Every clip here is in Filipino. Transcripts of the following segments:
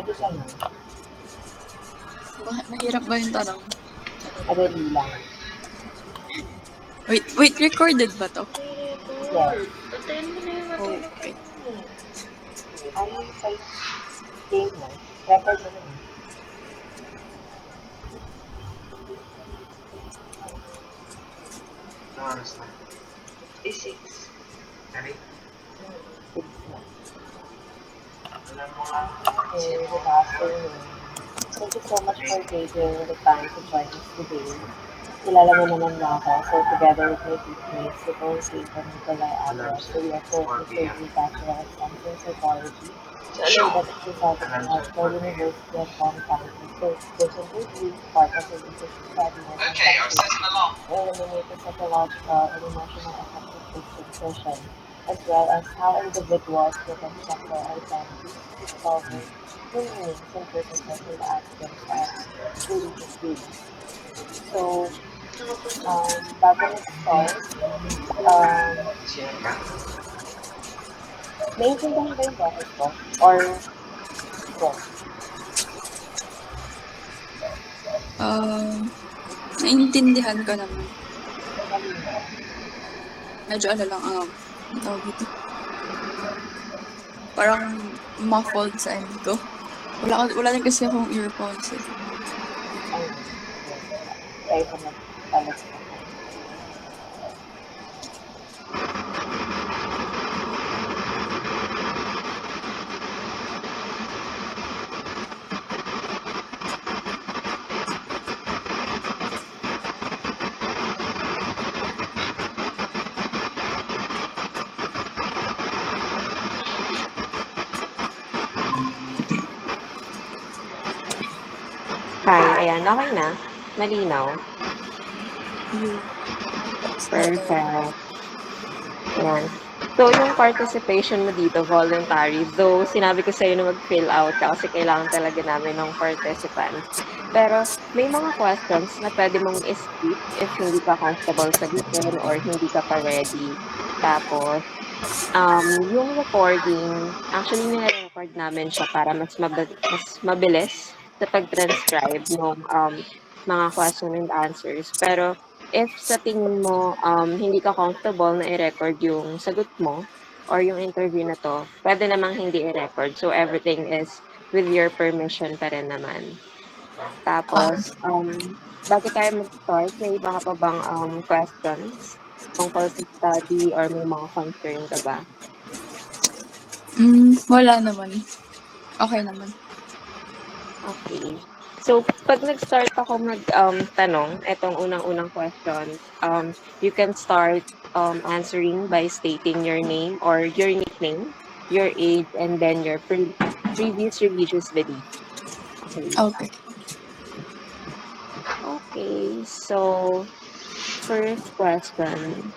umpisa na. Mahirap ba yung tanong? Madali lang. Wait, recorded ba to? Yes. Okay. Ano yung site game mo? Record mo na. Oras na. 6. Ready? 6 na. Alam mo nga. Okay, good afternoon. Thank you so much for taking the time to join us today. Kilala mo naman na ako, so together with my teammates, Nicole Clayton, Nicolai Alvarez, so we are currently studying Bachelor of Science in Psychology. So that is resulting in our Seoul University of Hong Kong. So this will be part of the research study of Okay, I'll set an alarm. eliminate the psychological and emotional effects of disposition, as well as how individuals reconstruct their identities, discover new meanings and purposes in the absence of religious beliefs. So, bago mag-start, Sino ba? naiintindihan ba yung boses ko? Or, go? Naintindihan ko naman. Malino. Medyo ano lang, ang tawag dito. Parang muffled sa end ko. Wala din kasi akong earphones eh. Ayun. Try ko magpalit ko. Hi, ayan, okay na? Malinaw? Perfect. Ayan. So, yung participation mo dito, voluntary, though sinabi ko sa'yo na mag-fill out ka kasi kailangan talaga namin ng participants. Pero may mga questions na pwede mong skip if hindi ka comfortable sagutin or hindi ka pa ready. Tapos, yung recording, actually nire-record namin siya para mas mabilis sa pag-transcribe ng mga question and answers. Pero if sa tingin mo hindi ka comfortable na i-record yung sagot mo or yung interview na 'to, pwede namang hindi i-record. So everything is with your permission pa rin naman. Tapos, bago tayo mag-start, may iba ka pa bang questions tungkol sa study or may mga concern ka ba? Wala naman. Okay naman. Okay. So, pag nag-start ako tanong, etong unang-unang question, you can start answering by stating your name or your nickname, your age, and then your previous religious belief. Okay. Okay. Okay. So, first question.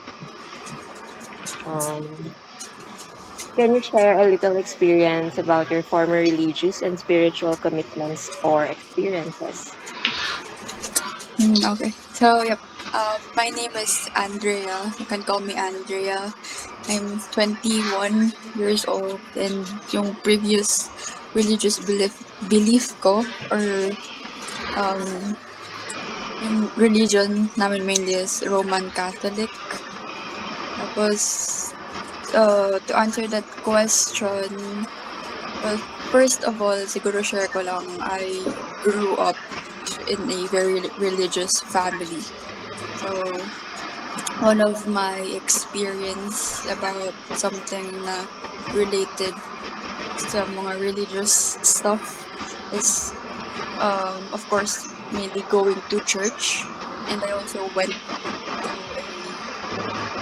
Can you share a little experience about your former religious and spiritual commitments or experiences? Okay. So, yep. My name is Andrea. You can call me Andrea. I'm 21 years old, and yung previous religious belief ko or yung religion namin mainly is Roman Catholic. Tapos, to answer that question, well, first of all, siguro share ko lang, I grew up in a very religious family. So, one of my experience about something na related sa mga religious stuff is, of course, mainly going to church. And I also went to a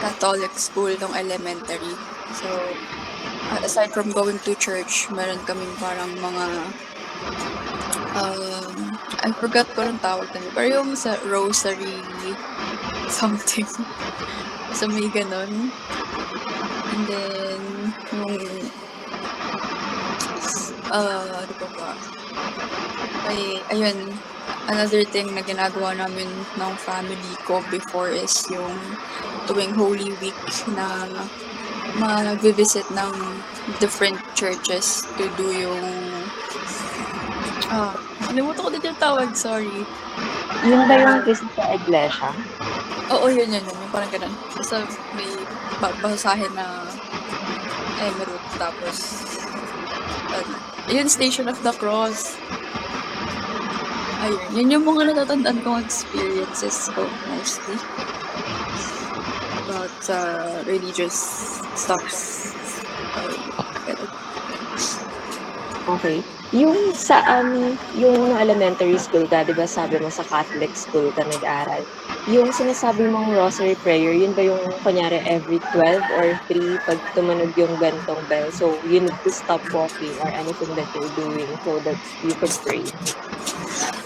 Catholic school nung elementary. So, aside from going to church, meron kaming parang mga, I forgot ko lang tawag na. Pero yung sa rosary something. So, may ganon. And then, yung, ano pa ba? Ay, ayun, another thing na ginagawa namin ng family ko before is yung tuwing Holy Week na mag-visit ng different churches to do yung Nalimutan ko din yung tawag, sorry. Yun ba yung visit sa iglesia? Oo, yun. Yung parang ganun. Basta may babasahin na emerald, tapos, ano, yun, Station of the Cross. Ayun, yun yung mga natatandaan kong experiences ko, mostly. About religious stuffs. Ganun. Okay. Yung sa yung elementary school ka, 'di ba sabi mo sa Catholic school ka nag-aral. Yung sinasabi mong rosary prayer, yun ba yung kunyari every 12 or 3 pag tumunog yung gantong bell, so you need to stop walking or anything that you're doing so that you could pray?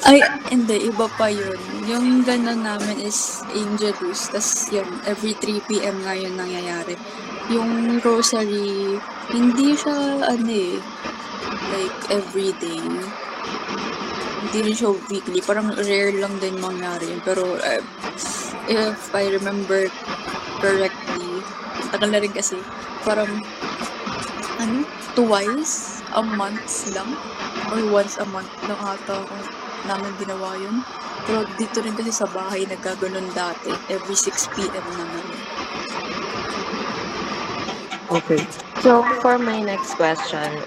Ay, hindi. Iba pa yun. Yung gano'n namin is Angelus. Tas yun, every 3 p.m. nga yun nangyayari. Yung rosary, hindi siya, like everyday. Hindi rin siya weekly. Parang rare lang din mangyari yun. Pero, if I remember correctly, tagal na rin kasi, parang, twice a month lang. Or once a month lang ata ako namin ginawa yun. Pero dito rin kasi sa bahay nagkaganon dati. Every 6 p.m. naman. Okay. So for my next question,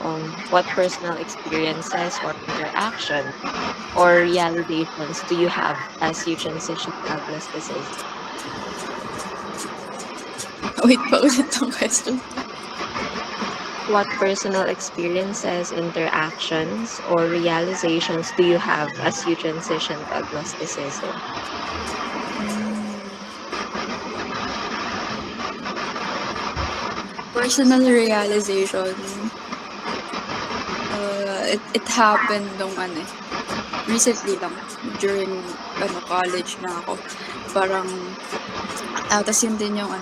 what personal experiences or interaction or realizations do you have as you transition to agnosticism? Wait pa ulit ang question. What personal experiences, interactions, or realizations do you have as you transition to agnosticism? Personal realization, it happened nung recently lang, during college na ako. Parang, tas yun din yung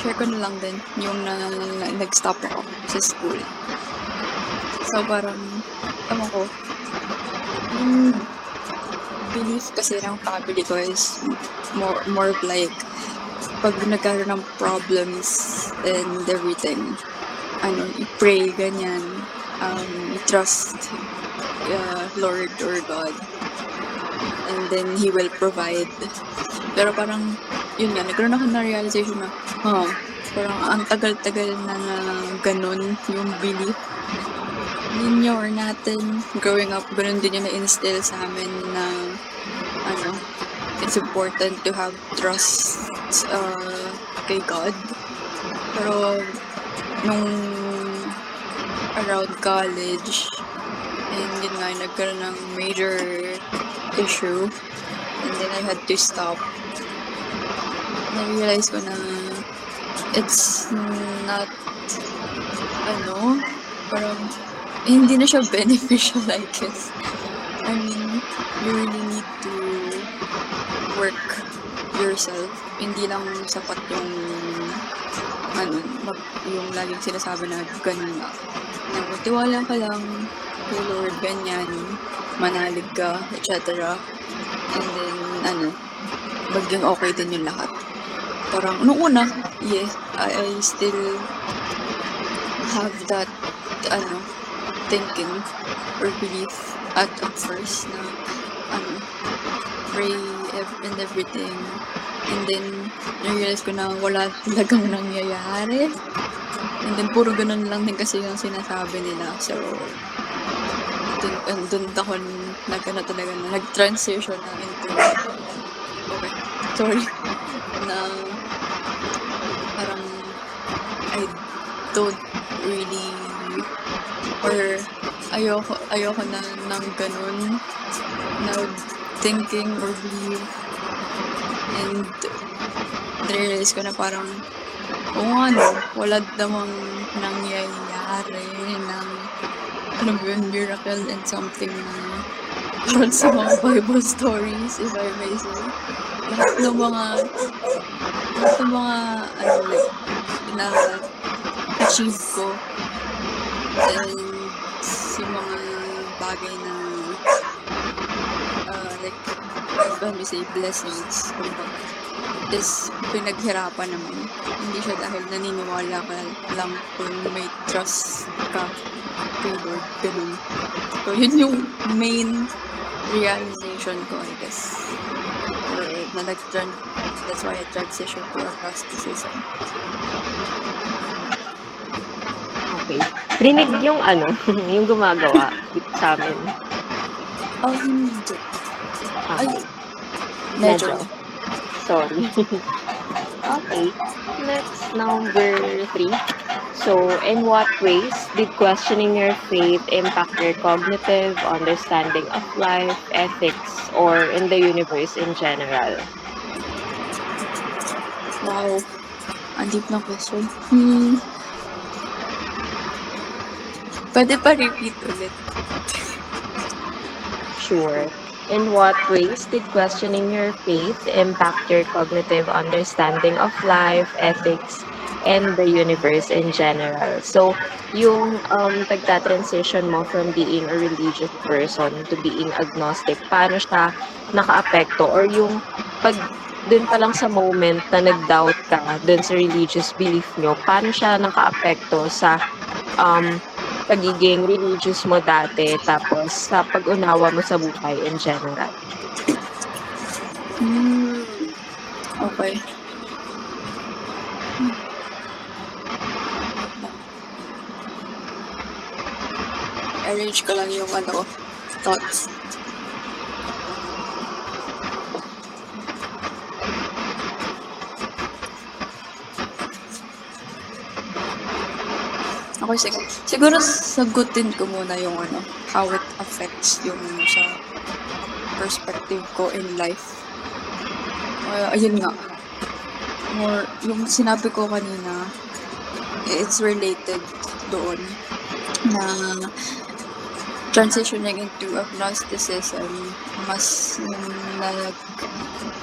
share ko na lang din yung nag-stop ako sa school. So parang, ko, yung belief kasi ng family ko is more of like, pag nagkaroon ng problems and everything, i-pray, ganyan, i-trust Lord or God, and then He will provide. Pero parang, yun nga, nagkaroon ako na realization na, parang ang tagal-tagal na ganun yung belief ninyo or natin. Growing up, ganun din yung na-instill sa amin na, it's important to have trust kay God. Pero, nung around college, and yun nga, nagkaroon ng major issue, and then I had to stop. Na-realize ko na it's not, parang, hindi na siya beneficial, I guess. I mean, you really need to work yourself. Hindi lang sapat yung yung laging sinasabi na ganun na tiwala ka lang kay Lord, ganyan, manalig ka, etc. And then, maging okay din yung lahat. Parang, nung una, I still have that, thinking or belief at first na, pray and everything. And then, na-realize ko na wala talagang nangyayari. And then, puro ganun lang din kasi yung sinasabi nila. So, dun ako talaga na nag-transition na into, okay, sorry, na parang I don't really, or ayoko na ng ganun na thinking or believe. And na-realize ko na parang, wala namang nangyayari ng, miracle and something na parang sa mga Bible stories, if I may say. Lahat ng mga, na-achieve ko. And yung mga bagay na, like, let me say, blessings, kumbaga. is pinaghirapan naman. Hindi siya dahil naniniwala ka lang kung may trust ka kay Lord. Ganun. So, yun yung main realization ko, I guess. Or, that's why I transitioned to agnosticism. Okay. Rinig yung yung gumagawa dito sa amin. Oh, hindi. Ay, Okay. medyo. Sorry. Okay. Next, number 3. So, in what ways did questioning your faith impact your cognitive understanding of life, ethics, or in the universe in general? Wow. Ang deep na question. Pwede pa repeat ulit. Sure. In what ways did questioning your faith impact your cognitive understanding of life, ethics, and the universe in general? So, yung pagta-transition mo from being a religious person to being agnostic, paano siya nakaapekto? Or yung pag dun pa lang sa moment na nag-doubt ka dun sa religious belief nyo, paano siya nakaapekto sa um, pagiging religious mo dati tapos sa pag-unawa mo sa buhay in general? Okay. Arrange ko lang yung thoughts. Okay, sige. Siguro sagutin ko muna yung how it affects yung sa perspective ko in life. Ayun nga. More, yung sinabi ko kanina, it's related doon na transitioning into agnosticism, mas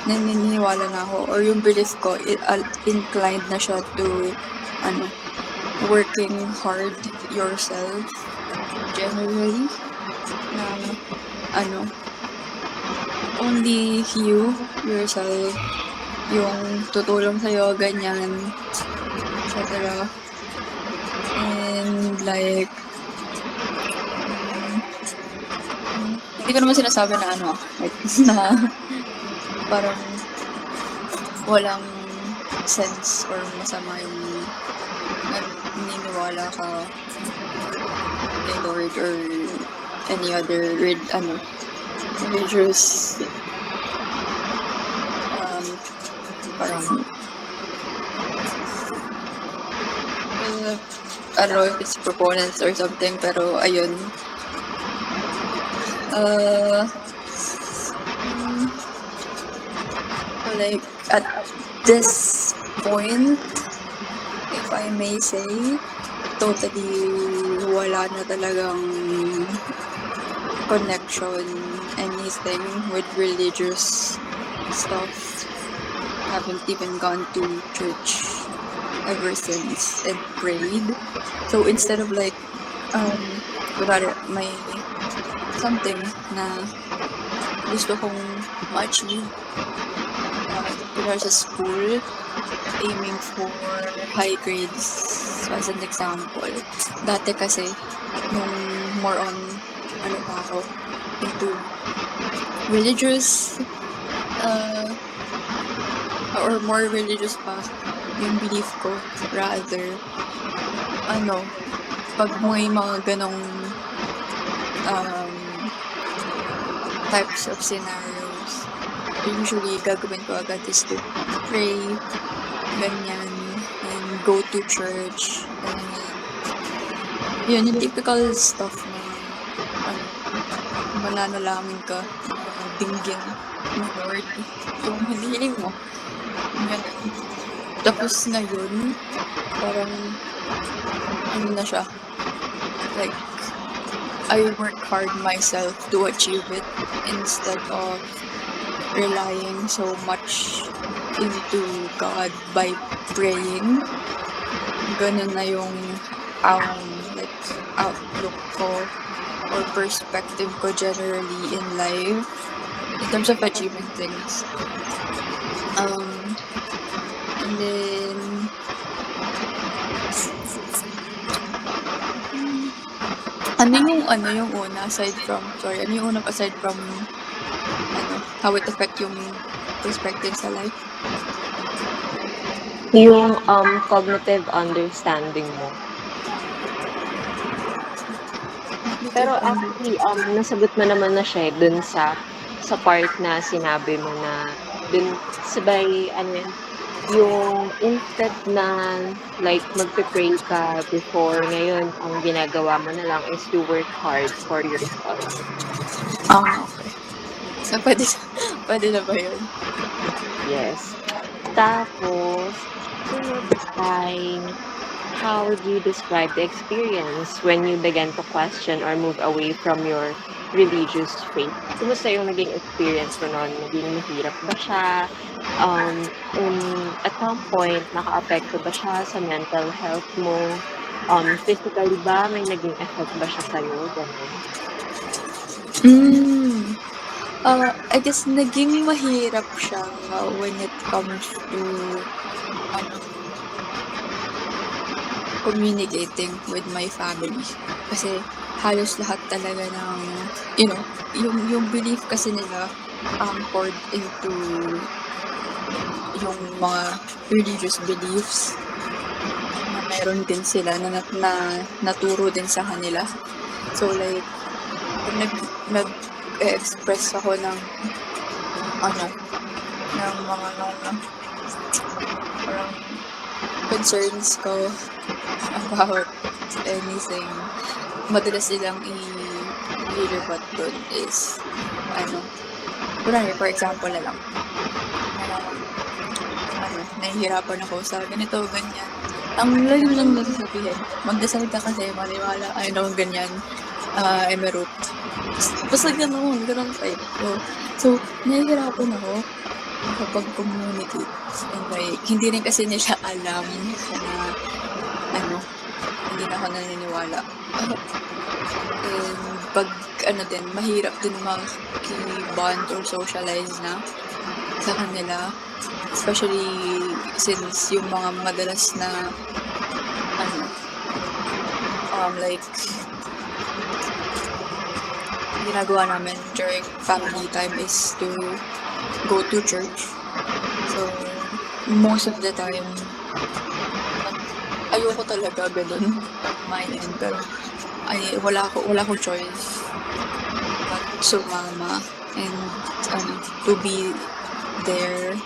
naniniwala na ako, or yung belief ko, inclined na siya to, working hard yourself, generally, na, only you, yourself, yung tutulong sa'yo, ganyan, etc. And like, hindi ko naman sinasabi na like, na parang walang sense or masama yung naniniwala ka kay Lord or any other religious parang I don't know if it's proponents or something, pero ayun. Like, at this point, if I may say, totally wala na talagang connection, anything with religious stuff. Haven't even gone to church ever since and prayed. So instead of like, may something na gusto kong ma-achieve, sa school, aiming for high grades as an example. Dati kasi, nung more on, ako, into religious, or more religious pa, yung belief ko, rather, pag may mga ganong types of scenarios, usually gagawin ko agad is to pray, ganyan, and go to church, ganyan. Yun, yung typical stuff na mananalangin ka, dinggin ng Lord, yung hinihiling mo. Yan. Tapos ngayon, parang na siya. Like, I work hard myself to achieve it instead of relying so much into God by praying. Ganun na yung outlook ko or perspective ko generally in life in terms of achieving things. then, ano yung una aside from how it affect yung perspective sa life? Yung cognitive understanding mo. Pero actually, nasagot mo naman na siya dun sa part na sinabi mo na dun sabay, ano yun, yung instead na like magpe-pray ka before, ngayon ang ginagawa mo na lang is to work hard for yourself. Okay. So, pwede na ba yun? Yes. Tapos, sunod ay, how would you describe the experience when you began to question or move away from your religious faith? Kumusta yung naging experience mo noon? Naging mahirap ba siya? At some point, naka-apekto ba siya sa mental health mo? Physically ba? May naging effect ba siya sa'yo? Ganun. I guess naging mahirap siya when it comes to communicating with my family. Kasi halos lahat talaga ng, yung belief kasi nila poured into yung mga religious beliefs na meron din sila na naturo din sa kanila. So like, nag-express ako ng mga parang concerns ko about anything. Madalas nilang i-rebut dun is, for example na lang, nahihirapan ako sa ganito, ganyan. Ang lalim lang nasasabihin, magdasal ka kasi, maniwala, ganyan, emerald. Basta ganun type. So, nahihirapan ako kapag communicate. And like, hindi rin kasi nila alam na, hindi na ako naniniwala. And pag, mahirap din maki-bond or socialize na sa kanila. Especially since yung mga madalas na, like, ginagawa namin during family time is to go to church. So, most of the time, ayoko talaga ganun my end, pero wala akong choice but sumama and to be there.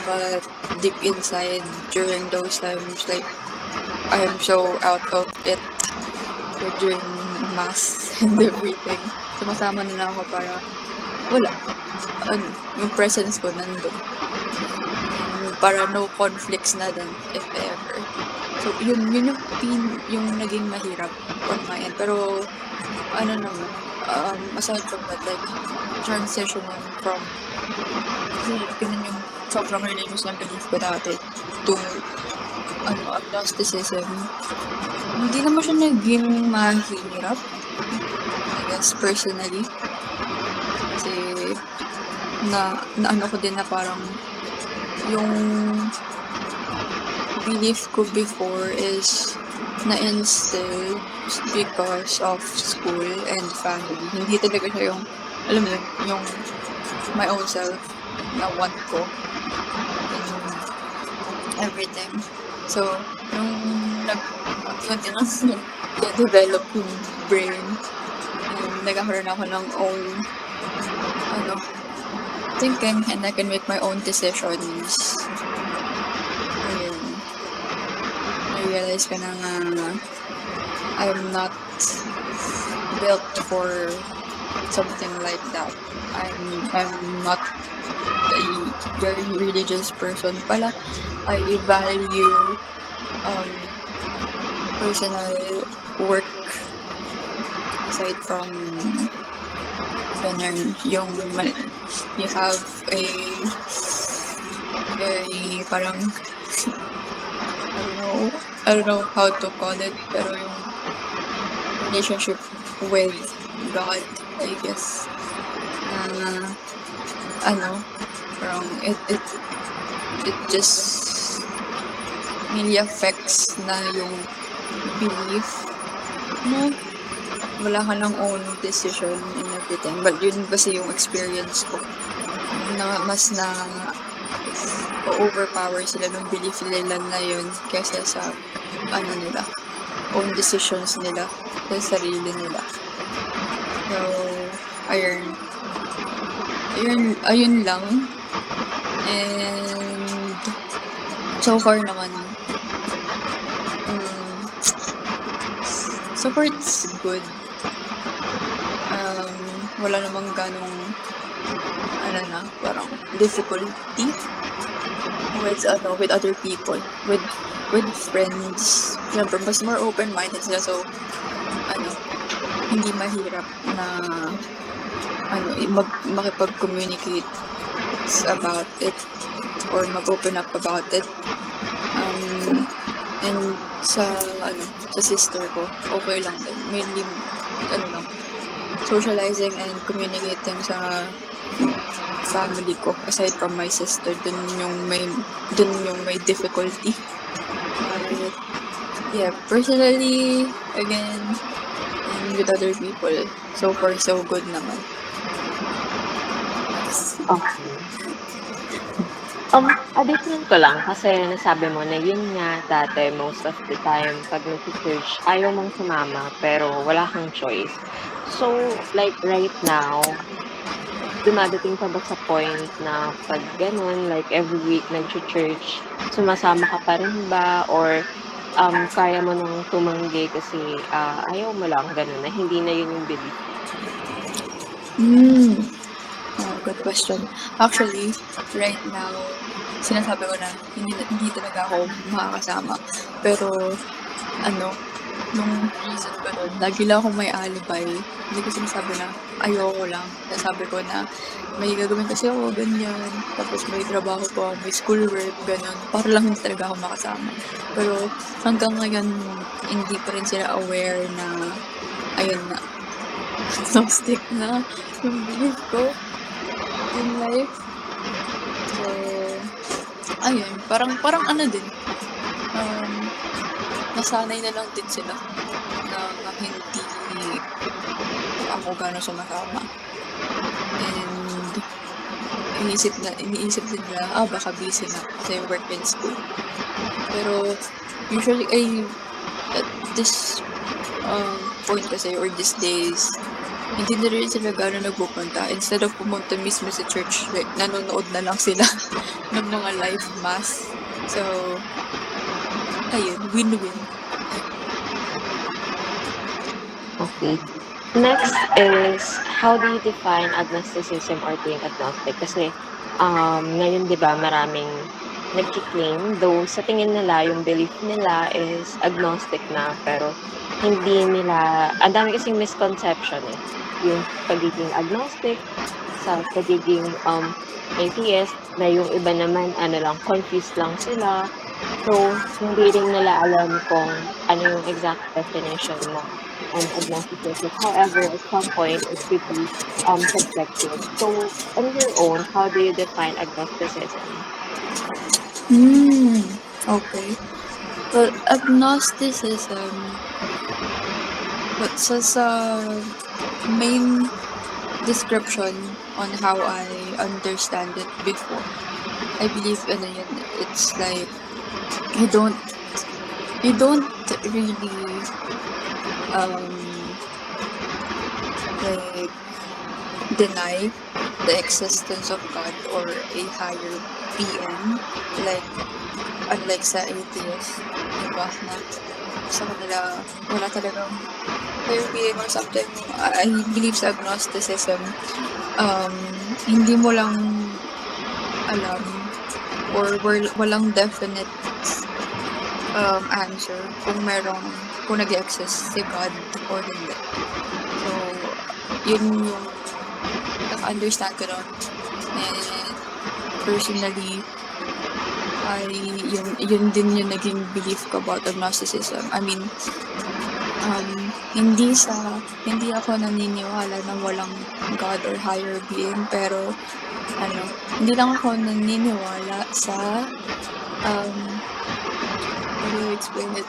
But deep inside during those times, like, I am so out of it during mass and everything. Sumasama na lang ako para wala. Yung presence ko nandun. Para no conflicts na dun, if ever. So, yun yung naging mahirap on my end. Pero, aside from that, like, transitioning from, ganun yung sobrang religious na belief ko dati to, agnosticism. Hindi naman siya naging mahirap, I guess, personally. Kasi, na ko din na parang, yung belief ko before is na-instill because of school and family. Hindi talaga siya yung, alam mo, yung my own self na want ko and everything. So, yung nag-develop yung brain and nagkakaroon ako ng own thinking and I can make my own decisions. Ayun. I-realize ko na nga I'm not built for something like that. I'm not a very religious person pala. I value personal work aside from you have a very parang I don't know how to call it, pero yung relationship with God, I guess, parang it it just really affects na yung belief mo. Wala ka ng own decision and everything. But yun kasi yung experience ko. Na mas na overpower sila ng belief nila na yun kaysa sa nila, own decisions nila sa sarili nila. So, ayun lang. And so far naman, so far it's good. Wala namang ganong parang difficulty with other people, with friends. Siyempre, mas more open-minded sila, so hindi mahirap na makipag-communicate about it or mag-open up about it. And sa sister ko, okay lang din. Mainly, socializing and communicating sa family ko, aside from my sister, dun yung may difficulty. Yeah, personally, again, and with other people, so far so good naman. Okay. Additional ko lang kasi nasabi mo na yun nga dati most of the time pag nag-search ayaw mong sumama pero wala kang choice. So, like right now, dumadating pa ba sa point na pag ganun, like every week nag-church, sumasama ka pa rin ba? Or kaya mo nang tumanggi kasi ayaw mo lang ganun na hindi na yun yung belief? Good question. Actually, right now, sinasabi ko na hindi talaga ako makakasama. Pero, nung reason ko nun, lagi lang akong may alibay. Hindi ko sinasabi na ayoko lang. Sabi ko na may gagawin kasi ako, ganyan. Tapos may trabaho ko, may schoolwork, ganun. Para lang hindi talaga ako makasama. Pero hanggang ngayon, hindi pa rin sila aware na, ayun na, agnostic na yung belief ko in life. So, ayun, parang din. Nasanay na lang din sila na hindi ako gano'n sumasama. And iniisip din nila, baka busy na kasi work and school. Pero usually, at this point kasi, or these days, hindi na rin sila gano'n nagpupunta. Instead of pumunta mismo sa church, nanonood na lang sila ng mga live mass. So, ayun, win-win. Okay. Next is, how do you define agnosticism or being agnostic? Kasi ngayon, di ba, maraming nag-claim, though sa tingin nila, yung belief nila is agnostic na, pero hindi nila, ang dami kasing misconception yung pagiging agnostic sa pagiging atheist, na yung iba naman, confused lang sila. So, hindi rin nila alam kung ano yung exact definition ng agnosticism. However, at some point, it could be subjective. So, on your own, how do you define agnosticism? Okay. Well, agnosticism, sa main description on how I understand it before, I believe it's like you don't really like deny the existence of God or a higher being, like unlike sa atheist, diba, na sa kanila wala talagang higher being or something. I believe sa agnosticism, hindi mo lang alam or walang definite answer kung nag-exist si God or hindi. So, yun yung naka-understand ko nun. And personally, yun din yung naging belief ko about agnosticism. I mean, hindi ako naniniwala na walang God or higher being, pero hindi lang ako naniniwala sa how do I explain it?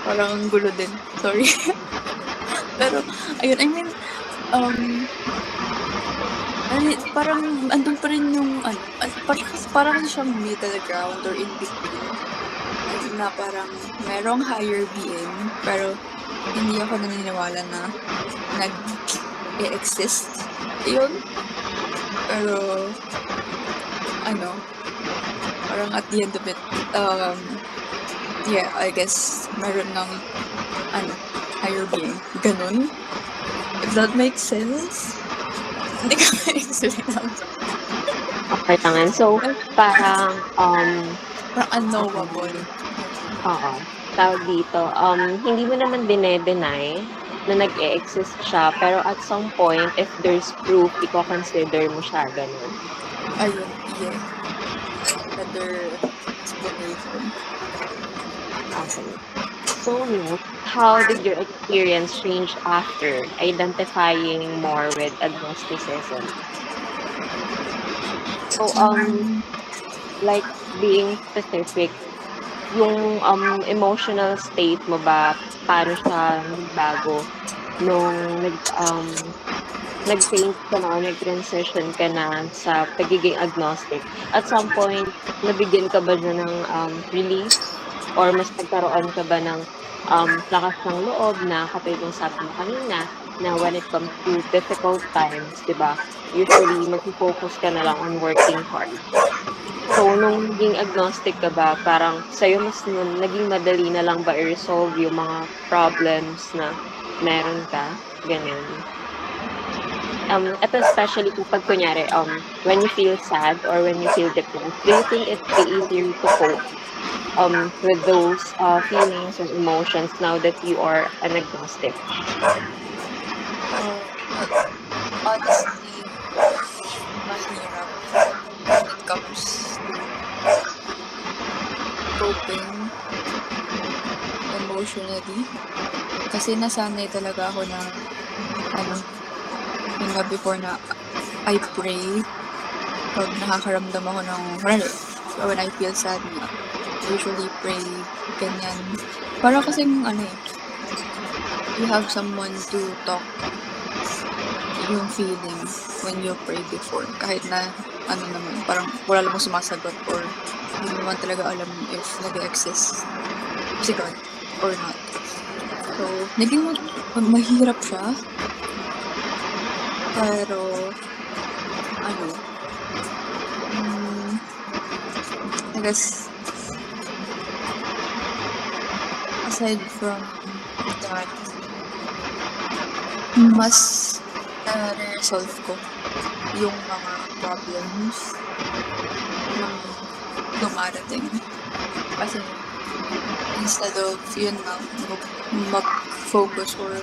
Parang ang gulo din. Sorry. Pero, ayun, I mean, parang andun pa rin yung, parang siyang middle ground or in between. Na parang merong higher being, pero hindi ako naniniwala na nag-e-exist. Yun. Pero, parang at the end of it, yeah, I guess, meron ng, higher being. Ganun. If that makes sense. Hindi ko ma-explain ang Okay lang yan. So, parang, parang unknowable. oo, tawag dito, hindi mo naman dine-deny na nag-e-exist siya, pero at some point, if there's proof, i-consider mo siya, ganun. Ayun, yeah. Another explanation. Okay. So, how did your experience change after identifying more with agnosticism? So, like being specific, yung emotional state mo ba, paano siya nagbago nung nag-change ka na o nag-transition ka na sa pagiging agnostic? At some point, nabigyan ka ba niya ng relief? Or mas nagkaroon ka ba ng lakas ng loob na katulad ng sabi mo kanina na when it comes to difficult times, 'di ba? Usually magfo-focus ka na lang on working hard. So nung naging agnostic ka ba, parang sa'yo mas naging madali na lang ba i-resolve yung mga problems na meron ka? Ganun. Ito especially kapag kunyari, when you feel sad or when you feel depressed, do you think it's easier to cope with those feelings and emotions now that you are an agnostic? Honestly, mahirap when it comes to coping emotionally. Kasi nasanay talaga ako na, yun nga before na I pray pag nakakaramdam ako ng, when I feel sad, usually pray, ganyan. Para kasing, you have someone to talk yung feeling when you pray before. Kahit na, naman, parang wala namang sumasagot or hindi naman talaga alam if nag-exist si God or not. So, naging mahirap siya. Pero, I guess, aside from that, mas na-resolve ko yung mga problems na dumarating. Kasi, instead of, yun nga, mag-focus or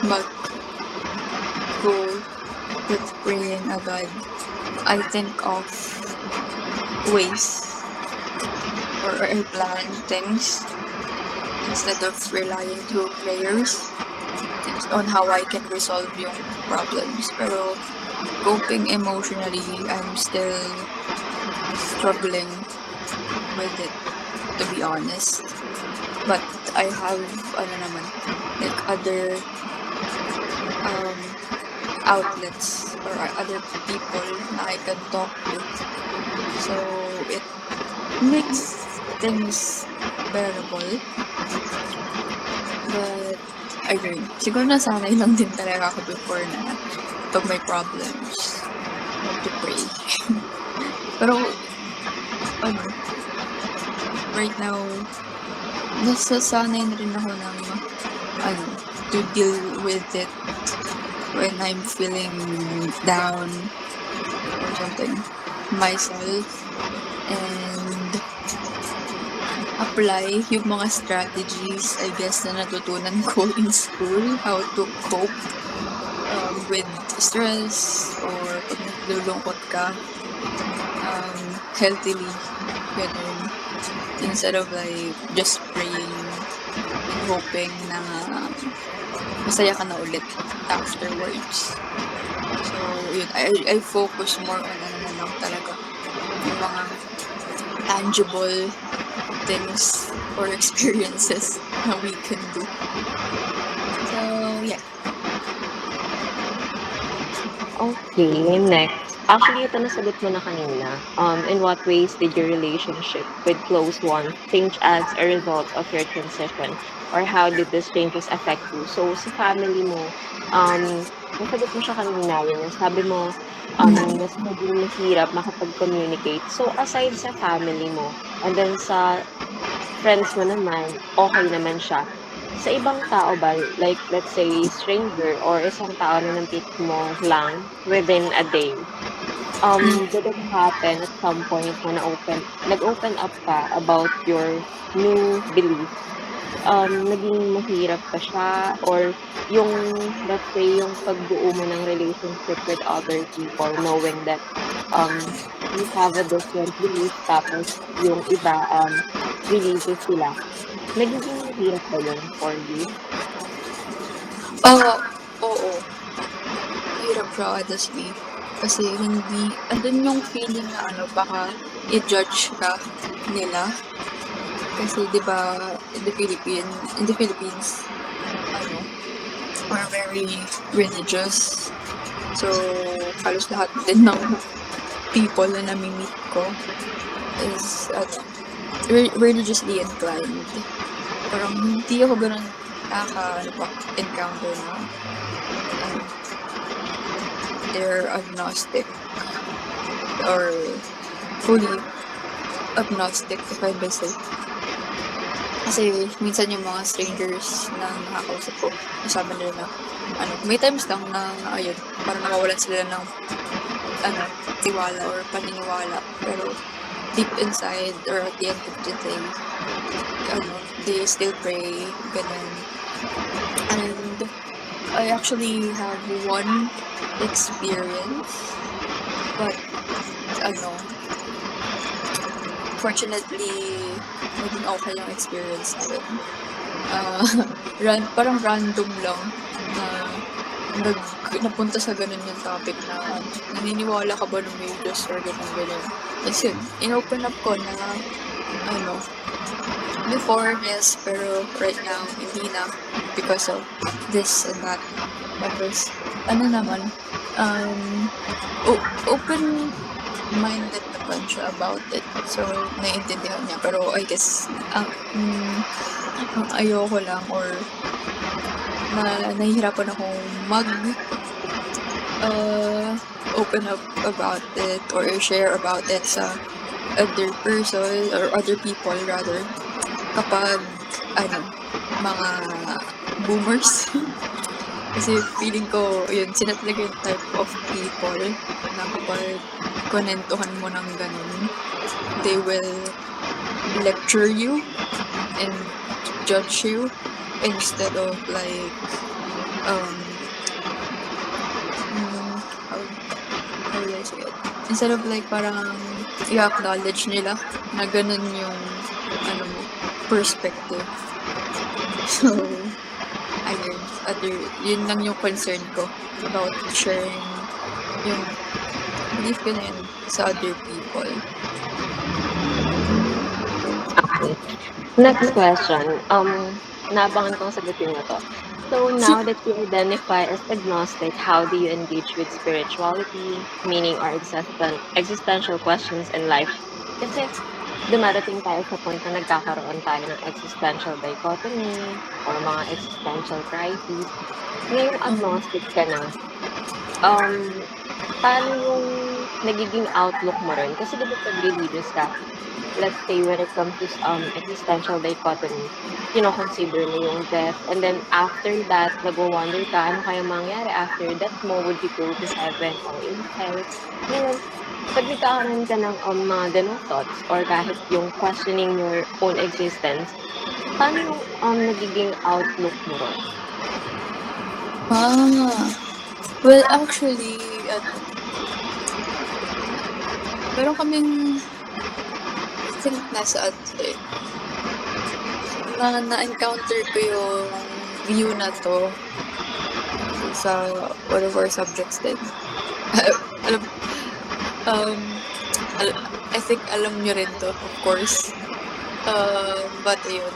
mag-go with praying agad, I think of ways or I plan things instead of relying to prayers on how I can resolve yung problems. Pero coping emotionally, I'm still struggling with it, to be honest. But I have, like other outlets or other people na I can talk to. So, it makes things bearable. But, ayun, siguro nasanay lang din talaga ako before na pag may problems, to pray. Pero, right now, nasasanay na rin ako ng, to deal with it when I'm feeling down or something myself and apply yung mga strategies I guess na natutunan ko in school, how to cope with stress or pag naglulungkot ka healthily, ganun, instead of like just praying in hoping na masaya ka na ulit afterwards. So, yun, I focus more on ano na lang talaga, yung mga tangible things or experiences na we can do. So, yeah. Okay, next. Actually, ito nasagot mo na kanina. In what ways did your relationship with close ones change as a result of your transition? Or how did these changes affect you? So, sa family mo, nasagot mo siya kanina yun. Sabi mo, mas naging mahirap makapag-communicate. So, aside sa family mo, and then sa friends mo naman, okay naman siya. Sa ibang tao ba, like let's say stranger or isang tao na na-meet mo lang within a day, did it happen at some point na nag-open up ka about your new belief? Naging mahirap pa siya or yung, let's say, yung pagbuo mo ng relationship with other people knowing that you have a different belief tapos yung iba religious sila. Nagiging mahirap ba yun for you? Oo. Hirap siya honestly. Kasi hindi, andun yung feeling na ano, baka i-judge ka nila. Kasi di ba in the Philippines, ano, we're very religious. So, halos lahat din ng people na nami-meet ko is, religiously inclined. Parang hindi ako ganun encounter na they're agnostic or fully agnostic, if I may say. Kasi minsan yung mga strangers na nakakausap ko, sabi nila na, may times lang na, ayun, parang nawawalan sila ng, tiwala or paniniwala. Pero, deep inside, or at the end of the day, they still pray, ganun. And, I actually have one experience, but, fortunately, naging okay yung experience namin. Parang random lang na napunta sa ganun yung topic na naniniwala ka ba na may Diyos or ganun. Tapos yun, in-open up ko na, before, yes, pero right now, hindi na because of this and that. Tapos, naman, open-minded naman siya about it. So, naiintindihan niya. Pero, I guess, ang ayoko lang or nahihirapan akong open up about it or share about it sa other person or other people rather kapag mga boomers. Kasi feeling ko yun sila talaga yung type of people na kapag konentuhan mo ng ganun, they will lecture you and judge you instead of like how do I say it? Instead of like parang i-acknowledge nila na ganun yung perspective. So, yun lang yung concern ko about sharing yung belief ko na yun sa other people. Okay. Next question. Naabangan kong sagutin mo to. So now that you identify as agnostic, how do you engage with spirituality, meaning or existential questions in life? Kasi dumarating tayo sa point na nagkakaroon tayo ng existential dichotomy or mga existential crises. Ngayong agnostic ka na, paano yung nagiging outlook mo rin? Kasi diba pag religious ka, let's say when it comes to existential dichotomy, consider mo yung death. And then after that, nag-wonder ka, ano kaya mangyari after death mo? Would you go to heaven or in hell? Ngayon, pag nagkakaroon ka ng mga ganong thoughts or kahit yung questioning your own existence, paano yung nagiging outlook mo rin? Well, actually, meron kaming, I think nasa na-encounter ko yung view na to sa one of our subjects din. alam, um, I think alam nyo rin to, of course. But ayun,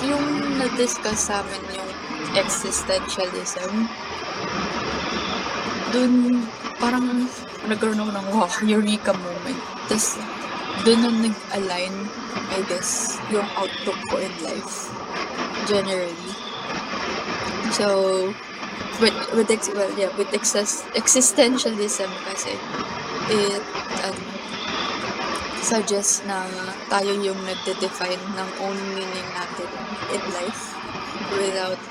yung na-discuss sa amin yung existentialism, dun parang nagkaroon ako ng wow, eureka moment. Tapos dun na nag-align, I guess, yung outlook ko in life, generally. So, with existentialism kasi, it suggests na tayo yung nagde-define ng own meaning natin in life without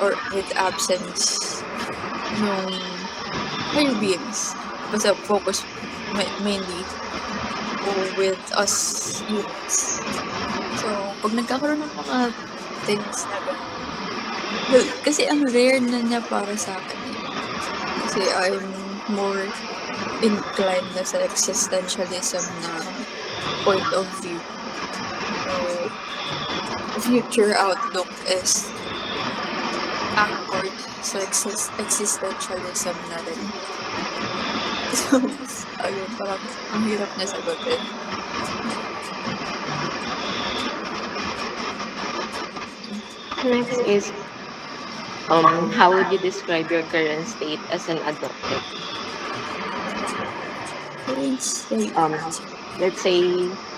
or with absence ng higher beings. Basta focus mainly with us humans. So, pag nagkakaroon ng mga things na gano'n, well, kasi ang rare na niya para sa akin. Kasi I'm more inclined na sa existentialism na point of view. So, future outlook is anchored sa existentialism na rin. So, ayun, parang ang hirap na sagutin. Next is, how would you describe your current state as an adult? Let's say,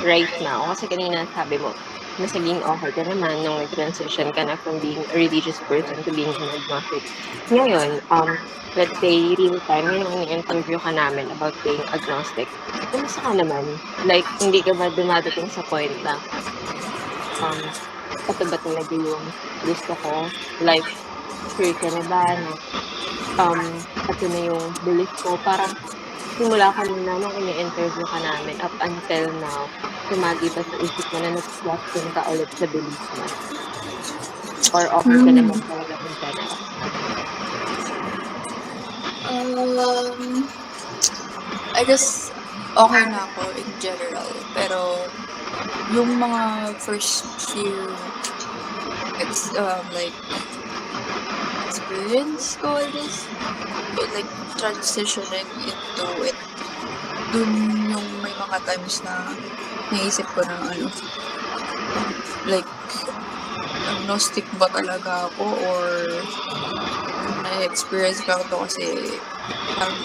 right now, kasi kanina sabi mo, nasaging okay ka naman nung nag-transition ka na from being a religious person to being an agnostic. Ngayon, let's say, real time, yung ni-interview ka namin about being agnostic. Kumusta ka naman? Like, hindi ka ba dumadating sa point na, ito ba talaga yung gusto ko? Like, sure ka na ba na, ito na yung belief ko? Parang, simula ka muna nung ini-interview ka namin up until now, sumagi ba sa isip mo na nag-question ka ulit sa belief mo? Or okay ka naman talaga in general? I guess okay na ako in general. Pero yung mga first few like experience ko, I guess, like transitioning into it, dun yung may mga times na naisip ko na like agnostic ba talaga ako or na-experience ba ako kasi parang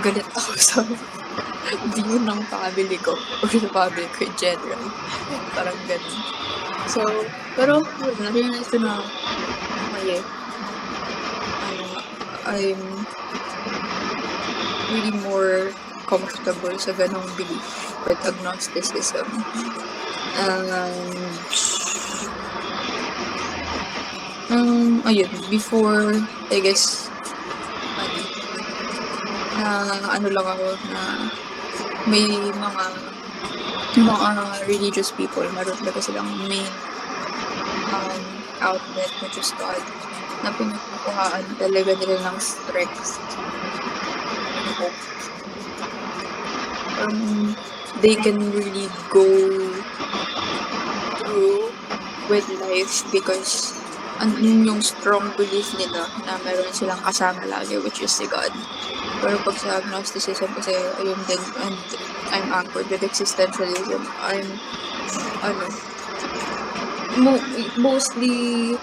galit ako sa view ng family ko or sa family ko in general. Parang ganun. So, pero na-realize ko na I'm really more comfortable sa ganong belief with agnosticism. Ayun, before, I guess, ano lang ako na may mga religious people, meron talaga silang main outlet, which is God, na pinukuhaan talaga nila ng strength and hope. They can really go through with life because yung strong belief nila na meron silang kasama lagi, which is si God. Pero pag sa agnosticism kasi, ayun din, and I'm anchored with existentialism. I'm, mostly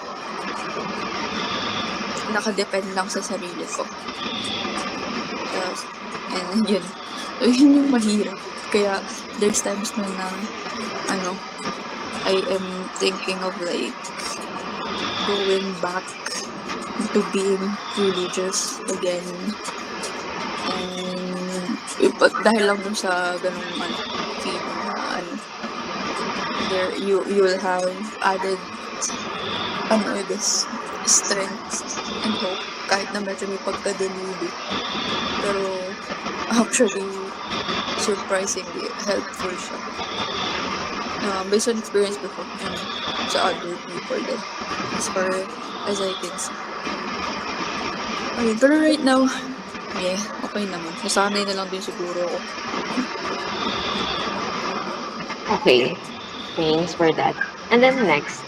nakadepend lang sa sarili ko. And yun. So, yun yung mahirap. Kaya, there's times na I am thinking of like going back to being religious again. And dahil lang dun sa ganung feeling na there you will have added this strength and hope kahit na medyo may pagkadalili. Pero actually surprisingly helpful siya. Based on experience before sa other people din, as far as I can see. Okay, pero right now, okay naman. Nasanay na lang din siguro ako. Okay. Thanks for that. And then next,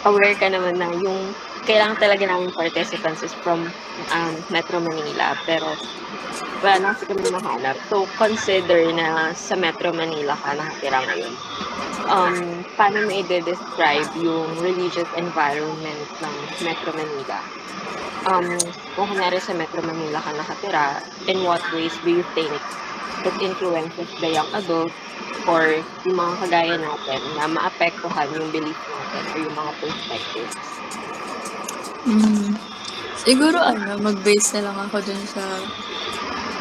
aware ka naman na yung kailangan talaga namin participants is from Metro Manila, pero wala na kasi kami mahanap. So, consider na sa Metro Manila ka nakatira ngayon. Paano mo i-describe yung religious environment ng Metro Manila? Kung kunyari sa Metro Manila ka nakatira, in what ways do you think it influences the young adult or yung mga kagaya natin na maapektuhan yung belief natin or yung mga perspectives? Siguro mag-base na lang ako dun sa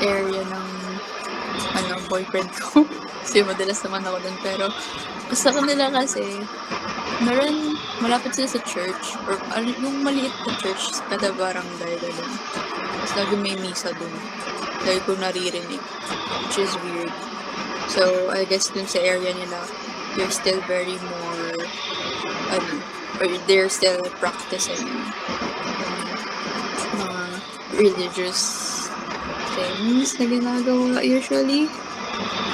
area ng boyfriend ko. Kasi madalas naman ako dun. Pero sa kanila kasi, malapit sila sa church or yung maliit na church kada barangay ganun. Tapos lagi may misa dun. Lagi ko naririnig, which is weird. So, I guess dun sa area nila, they're still very more, or they're still practicing mga religious things na ginagawa usually.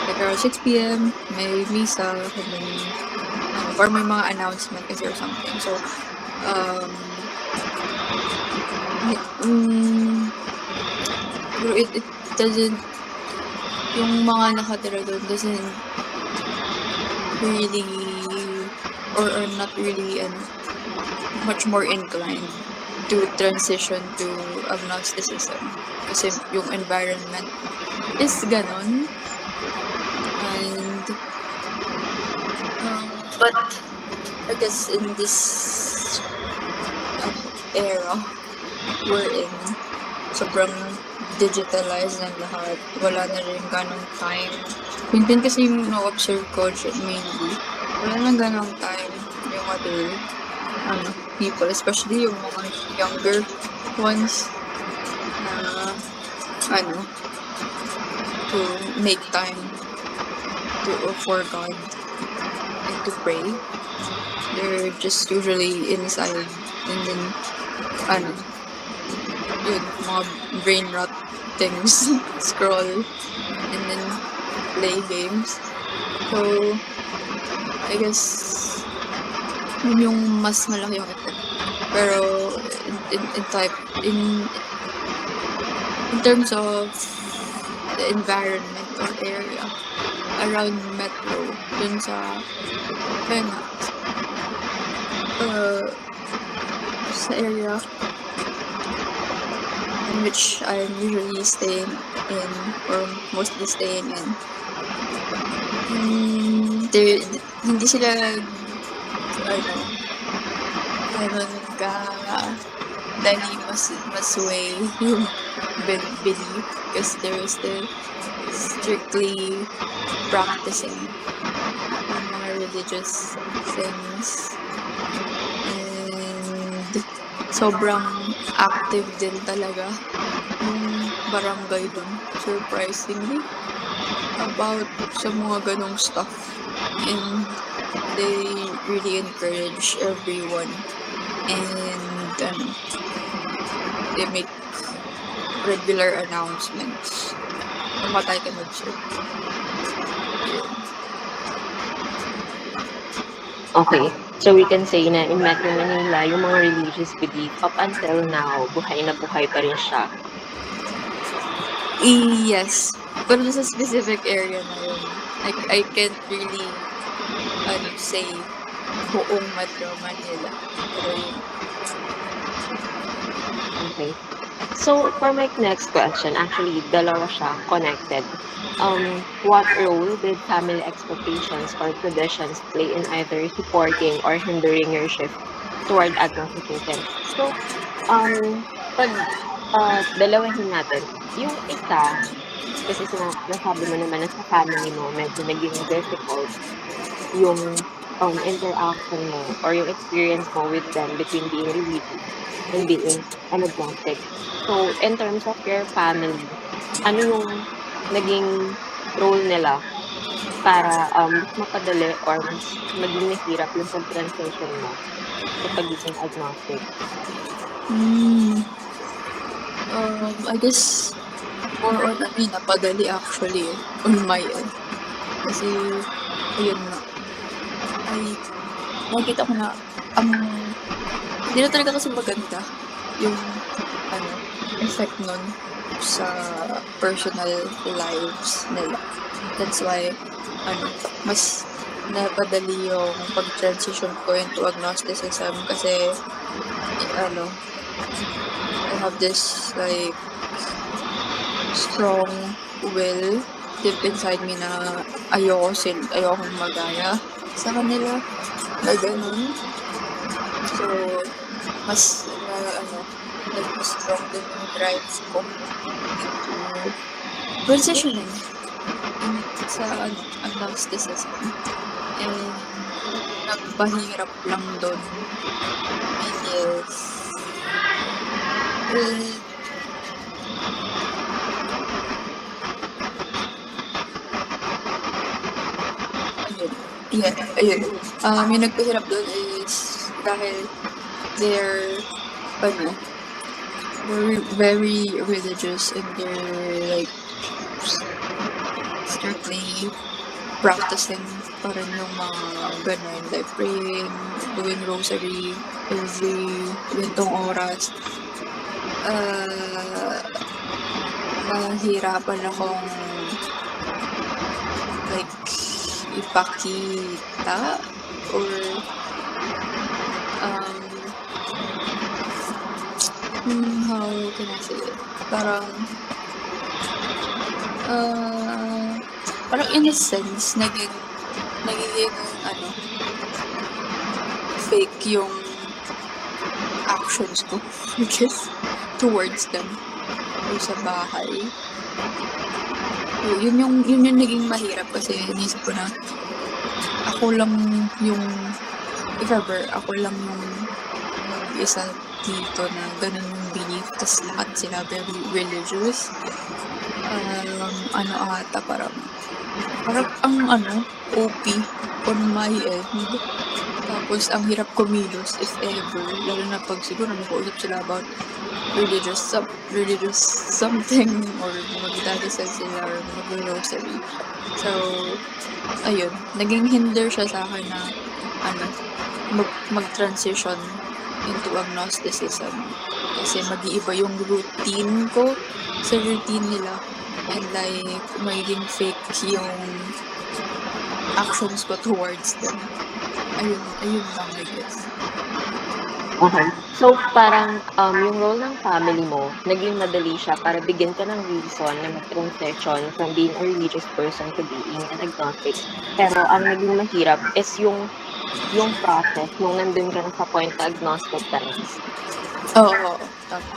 Like around 6 p.m., may misa, and then, or may mga announcement kasi or something. So, pero it doesn't, yung mga nakatira doon doesn't really, or not really, much more inclined to transition to agnosticism. Kasi yung environment is ganon. And, but, I guess in this era we're in, sobrang digitalized ng lahat. Wala na rin ganong time. Yun din kasi yung na-observe ko mainly. Wala na ganong time yung other people, especially yung mga younger ones na to make time for God and to pray. They're just usually inside and then yun, mga brain rot things, scroll and then play games. So I guess yun yung mas malaki yung effect. Pero in terms of the environment or area around Metro, dun sa area in which I'm usually staying in or mostly staying in, hindi sila ganun ka dali masway yung belief because they're still strictly practicing yung mga religious things and sobrang active din talaga yung barangay dun, surprisingly, about sa mga ganong stuff, and they really encourage everyone and they make regular announcements from what I can observe. Okay, so we can say na in Metro Manila, yung mga religious belief up until now, buhay na buhay pa rin siya. Yes, pero sa specific area na yun, like I can't really say buong Metro Manila. Pero yun. Okay. So, for my next question, actually, dalawa siya, connected. What role did family expectations or traditions play in either supporting or hindering your shift toward agnosticism? So, pag dalawahin natin, yung isa, kasi nasabi mo naman na sa family mo, medyo naging difficult yung interaction mo or yung experience mo with them between being religious and being an agnostic. So, in terms of your family, ano yung naging role nila para mas mapadali or mas maging mahirap yung pag-transition mo sa pagiging agnostic? I guess more on napadali actually on my end. Kasi, ayun na. ay nakita ko na hindi na talaga kasi maganda yung effect nun sa personal lives nila. That's why mas napadali yung pag-transition ko into agnosticism kasi I have this like strong will deep inside me na ayokong magaya sa kanila na ganun. So, mas naging strong din yung drive ko into transitioning sa agnosticism. And nagpahirap lang doon is ayun. Yung nagpahirap doon is dahil they're very religious and they're like strictly practicing pa rin yung mga ganun, like praying, doing rosary every gantong oras. Nahihirapan akong like ipakita or how can I say it? Parang in a sense nagiging fake yung actions ko, I guess, towards them or sa bahay. Yun yung naging mahirap kasi inisip ko na ako lang yung isa dito na ganun yung belief, tas lahat sila very religious. Parang ang OP on my end. Tapos ang hirap kumilos if ever, lalo na pag siguro nag-uusap sila about religious something or magdadasal sila or mag-rosary. So, ayun, naging hinder siya sa akin na mag-transition into agnosticism kasi mag-iiba yung routine ko sa routine nila and like magiging fake yung actions ko towards them. Ayun lang, I guess. Okay. So, parang yung role ng family mo, naging madali siya para bigyan ka ng reason na mag-transition from being a religious person to being an agnostic. Pero ang naging mahirap is yung process nung nandun ka na sa point na agnostic ka na. Oo, tama.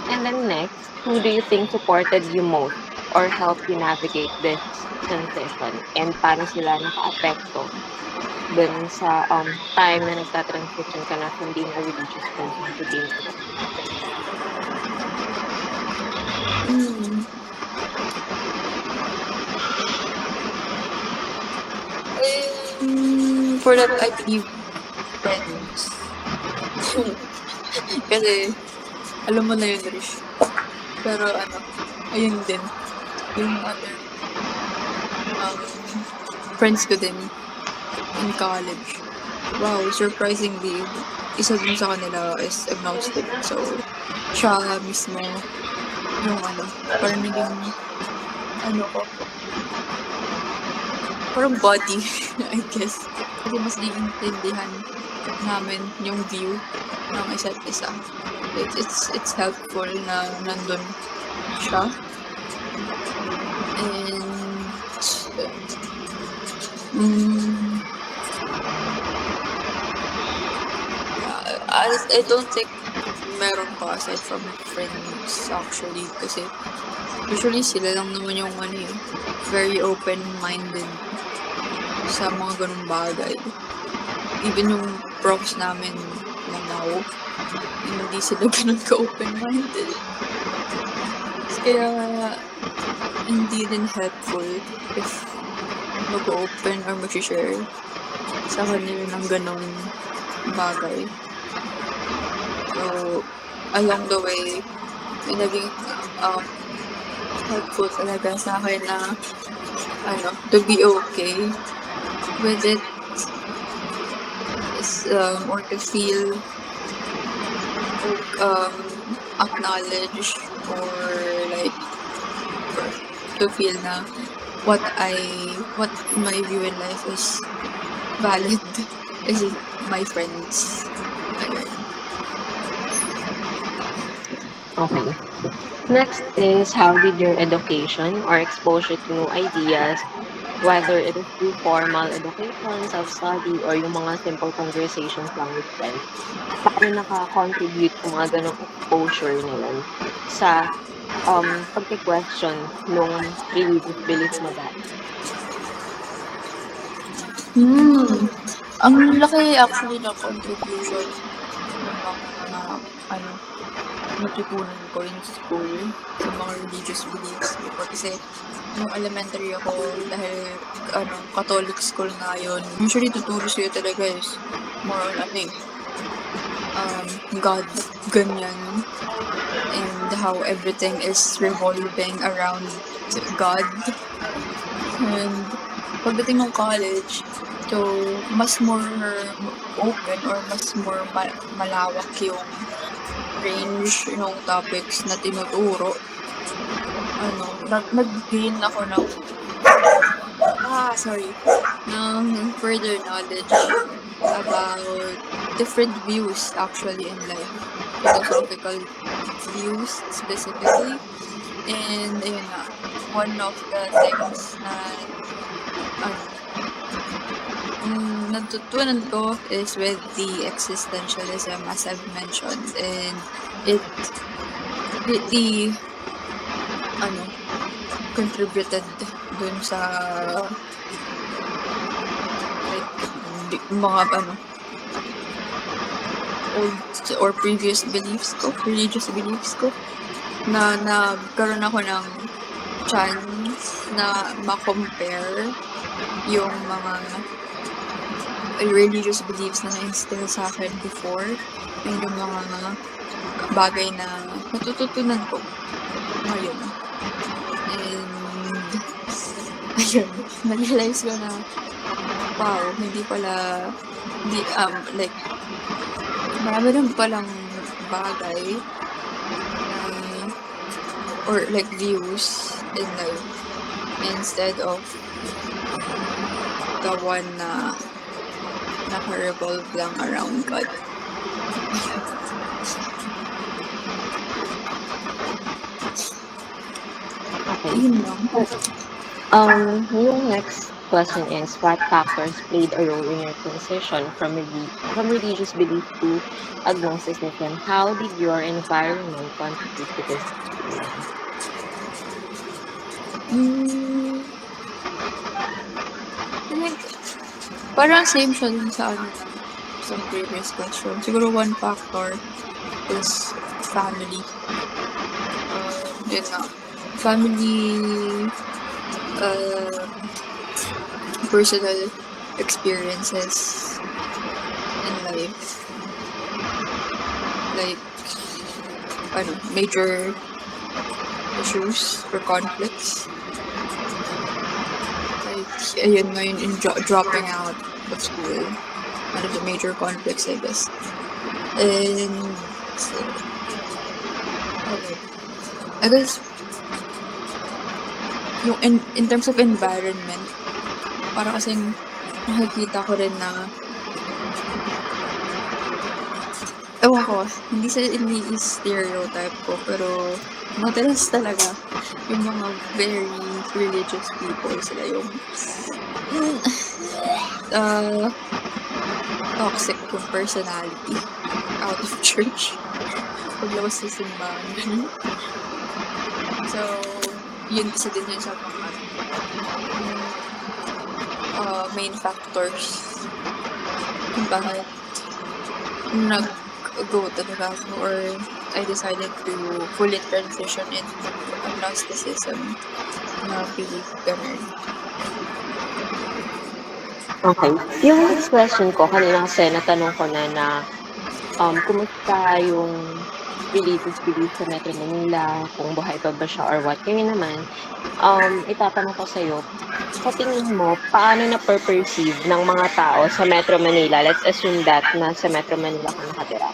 And then next, who do you think supported you most or helped you navigate this transition? And paano sila naka-apekto dun sa time na nagta-transition ka na from being a religious person to being a for that, I believe friends. Kasi, alam mo na yun, Rish. Pero ayun din. Yung other friends ko din in college. Wow, surprisingly, isa din sa kanila is agnostic. So, siya mismo yung parang naging parang body, I guess. Kasi mas naiintindihan namin yung view ng isa't isa. It's helpful na nandun siya. And I don't think meron pa aside from friends actually kasi usually sila lang naman yung very open-minded sa mga ganung bagay. Even yung profs namin na now, hindi sila ganun ka-open-minded. Kaya hindi din helpful if mag-open or mag-share sa kanila ng ganung bagay. So, along the way, may naging helpful talaga sa akin na to be okay with it is or to feel acknowledged, or like or to feel na what my view in life is valid is my friends. Ayun. Okay. Next is, how did your education or exposure to new ideas, whether it is through formal education, self-study, or yung mga simple conversations lang with friends, paano naka-contribute yung mga ganong exposure na yun sa pagke-question nung religious belief mo dati? Ang laki actually ng contribution ng mga ano natutunan ko in school sa mga religious beliefs ko. Kasi nung elementary ako, dahil Catholic school nga yun, usually tuturo sa'yo talaga is more on God, ganyan. And how everything is revolving around God. And pagdating ng college, so mas more open or mas more malawak yung range ng topics na tinuturo. Nag-gain ako ng further knowledge about different views actually in life. Philosophical views specifically. And ayun nga, one of the things na natutunan ko is with the existentialism, as I've mentioned, and it really contributed dun sa mga old or previous beliefs ko, religious beliefs ko, na nagkaroon ako ng chance na ma-compare yung mga religious beliefs na na-instill sa akin before, and yung mga bagay na natututunan ko ngayon. And ayun, na-realize ko na wow, marami rin palang bagay or like views in life instead of the one na naka-revolve lang around God. Okay. Yun lang. Yung next question is, what factors played a role in your transition from religious belief to agnosticism? How did your environment contribute to this? I think, parang same siya dun sa sa previous question. Siguro one factor is family. Yun nga. Family, personal experiences in life. Like, major issues or conflicts. Like, ayun ngayon in dropping out of school. One of the major conflicts, I guess. And, I guess, yung in terms of environment, para kasing nakikita ko rin na ewan ko, hindi stereotype ko, pero madalas talaga yung mga very religious people, sila yung toxic yung personality out of church. Paglabas sa simbahan. So, yun isa din yun sa mga main factors kung bakit nag-go talaga ako, or I decided to fully transition into agnosticism na belief ganun. Okay. Yung next question ko, kanina kasi natanong ko na kumusta yung religious belief sa Metro Manila, kung buhay pa ba siya or what. Ngayon naman, itatanong ko sa'yo, sa tingin mo, paano na-perceive ng mga tao sa Metro Manila? Let's assume that nasa Metro Manila ka nakatira.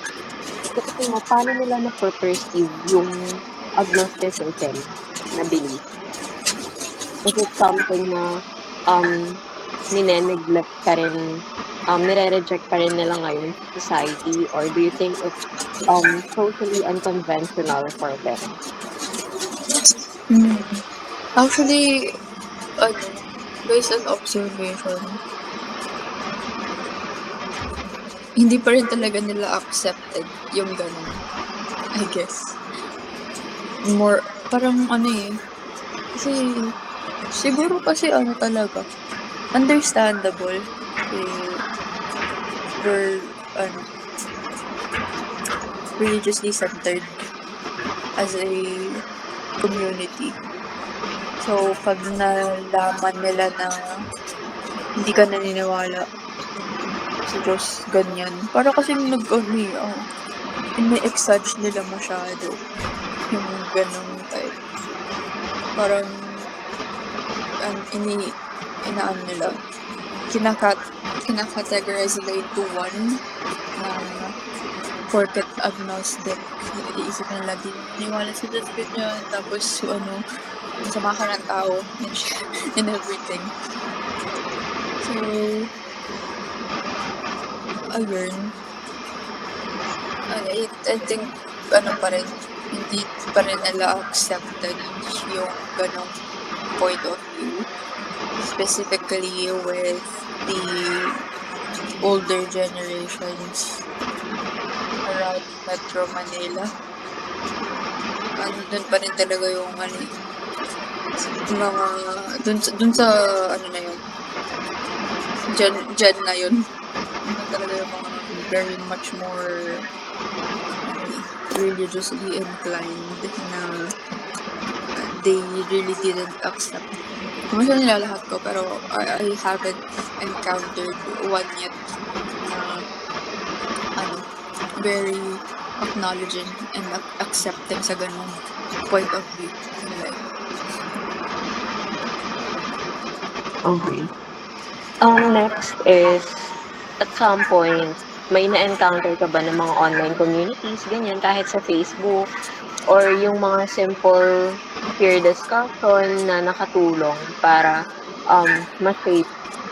Sa tingin mo, paano nila na-perceive yung agnosticism na belief? Is it something na nine-neglect pa rin, nire-reject pa rin nila ngayon sa society, or do you think it's socially unconventional for them? Hmm. Actually, ano, based on observation, hindi pa rin talaga nila accepted yung ganun. I guess. More, parang ano eh. Kasi, siguro kasi ano talaga, understandable. We're, ano, religiously centered as a community. So, pag nalaman nila na hindi ka naniniwala sa Diyos, ganyan. Para kasi ini-exage nila masyado yung ganong type. Parang, inaan nila, kinakategorize nila into one na porket agnostic, iisip nila di naniwala sa Diyos ganyan, tapos masama ka ng tao and everything. So, ayun. I think, pa rin, hindi pa rin nila accepted yung ganong point of view. Specifically with the older generations around Metro Manila. Doon pa rin talaga yung mga, dun sa, na yun, gen na yun. Doon talaga yung mga very much more religiously inclined na they really didn't accept. Hindi siya nila lahat ko, pero I haven't encountered one yet na very acknowledging and accepting sa ganun point of view in life. Okay. Next is, at some point, may na-encounter ka ba ng mga online communities, ganyan, kahit sa Facebook, or yung mga simple peer discussion na nakatulong para ma-shape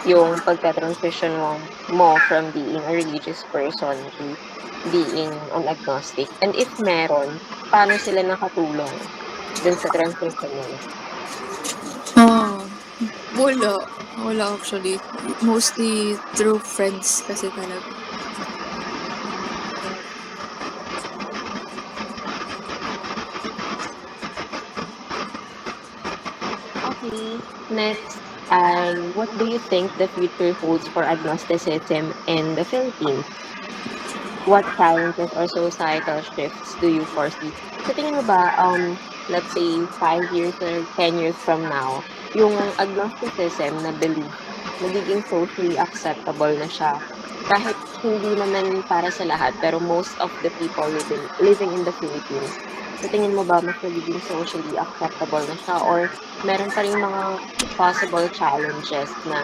yung pagka-transition mo from being a religious person to being an agnostic? And if meron, paano sila nakatulong dun sa transition mo? Wala actually. Mostly through friends kasi talaga. Okay, next, what do you think the future holds for agnosticism in the Philippines? What challenges or societal shifts do you foresee? Sa tingin mo ba, let's say 5 years or 10 years from now, yung agnosticism na belief, magiging socially acceptable na siya? Kahit hindi naman para sa lahat, pero most of the people living in the Philippines, sa tingin mo ba mas magiging socially acceptable na siya? Or meron pa rin mga possible challenges na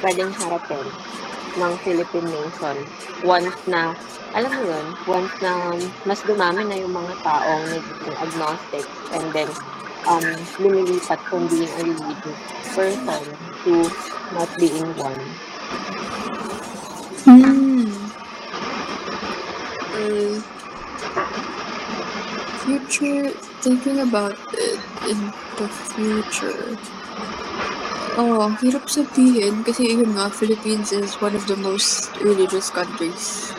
pwedeng harapin ng Philippine nation once na, alam mo yun, once na mas dumami na yung mga taong nagiging agnostic and then lumilipat from being a religious person to not being one. Future, thinking about it in the future. Hirap sabihin kasi yun nga, Philippines is one of the most religious countries.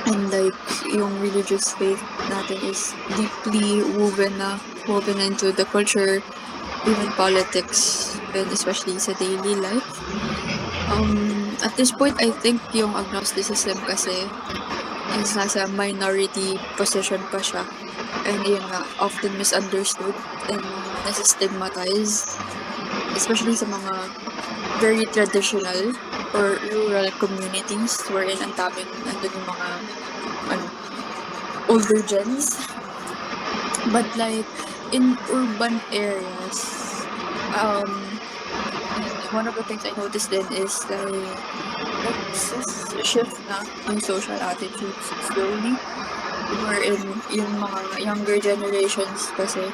And like, yung religious faith natin is deeply woven into the culture, even politics, and especially sa daily life. At this point, I think yung agnosticism kasi is nasa minority position pa siya. And yun nga, often misunderstood and nasa-stigmatized, especially sa mga very traditional or rural communities wherein ang daming nandun yung mga older gens. But like in urban areas, um, one of the things I noticed then is like shift na yung social attitudes slowly. Wherein yung mga younger generations kasi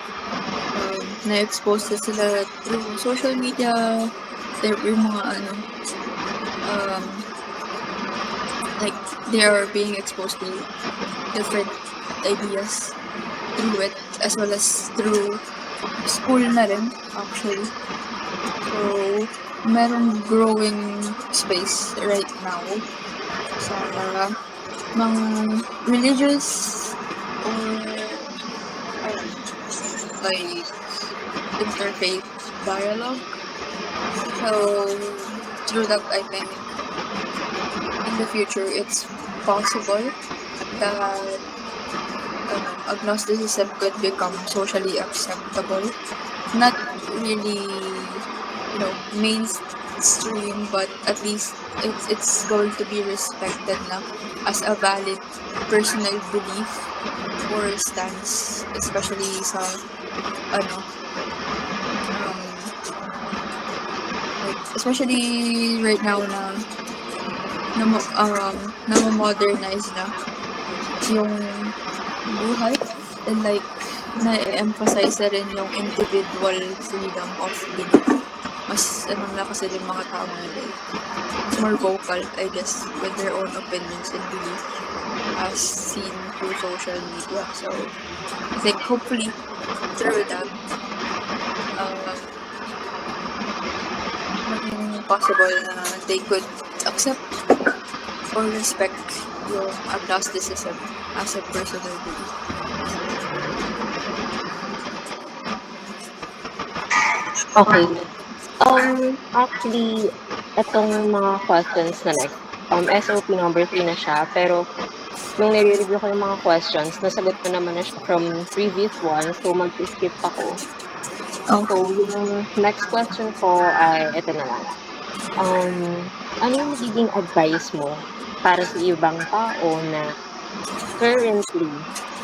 na-expose na sila through social media, yung mga um, like they are being exposed to different ideas through it as well as through school na rin actually. So, merong growing space right now sa mga religious or like interfaith dialogue. So, through that, I think in the future it's possible that agnosticism could become socially acceptable. Not really, mainstream, but at least it's going to be respected na as a valid personal belief or stance, especially sa ano especially right now na modernize na yung buhay and like na-emphasize na rin yung individual freedom of belief. Mas na kasi yung mga tao nila mas more vocal, I guess, with their own opinions and beliefs as seen through social media. So I think hopefully through that maging possible na they could accept or respect yung agnosticism as a personal belief. Okay. Actually, itong mga questions na next, SOP number 3 na siya, pero nung nire-review ko yung mga questions, nasagot ko naman na siya from previous one, so mag-skip ako. So, yung next question ko ay ito na lang. Ano yung magiging advice mo para sa ibang tao na currently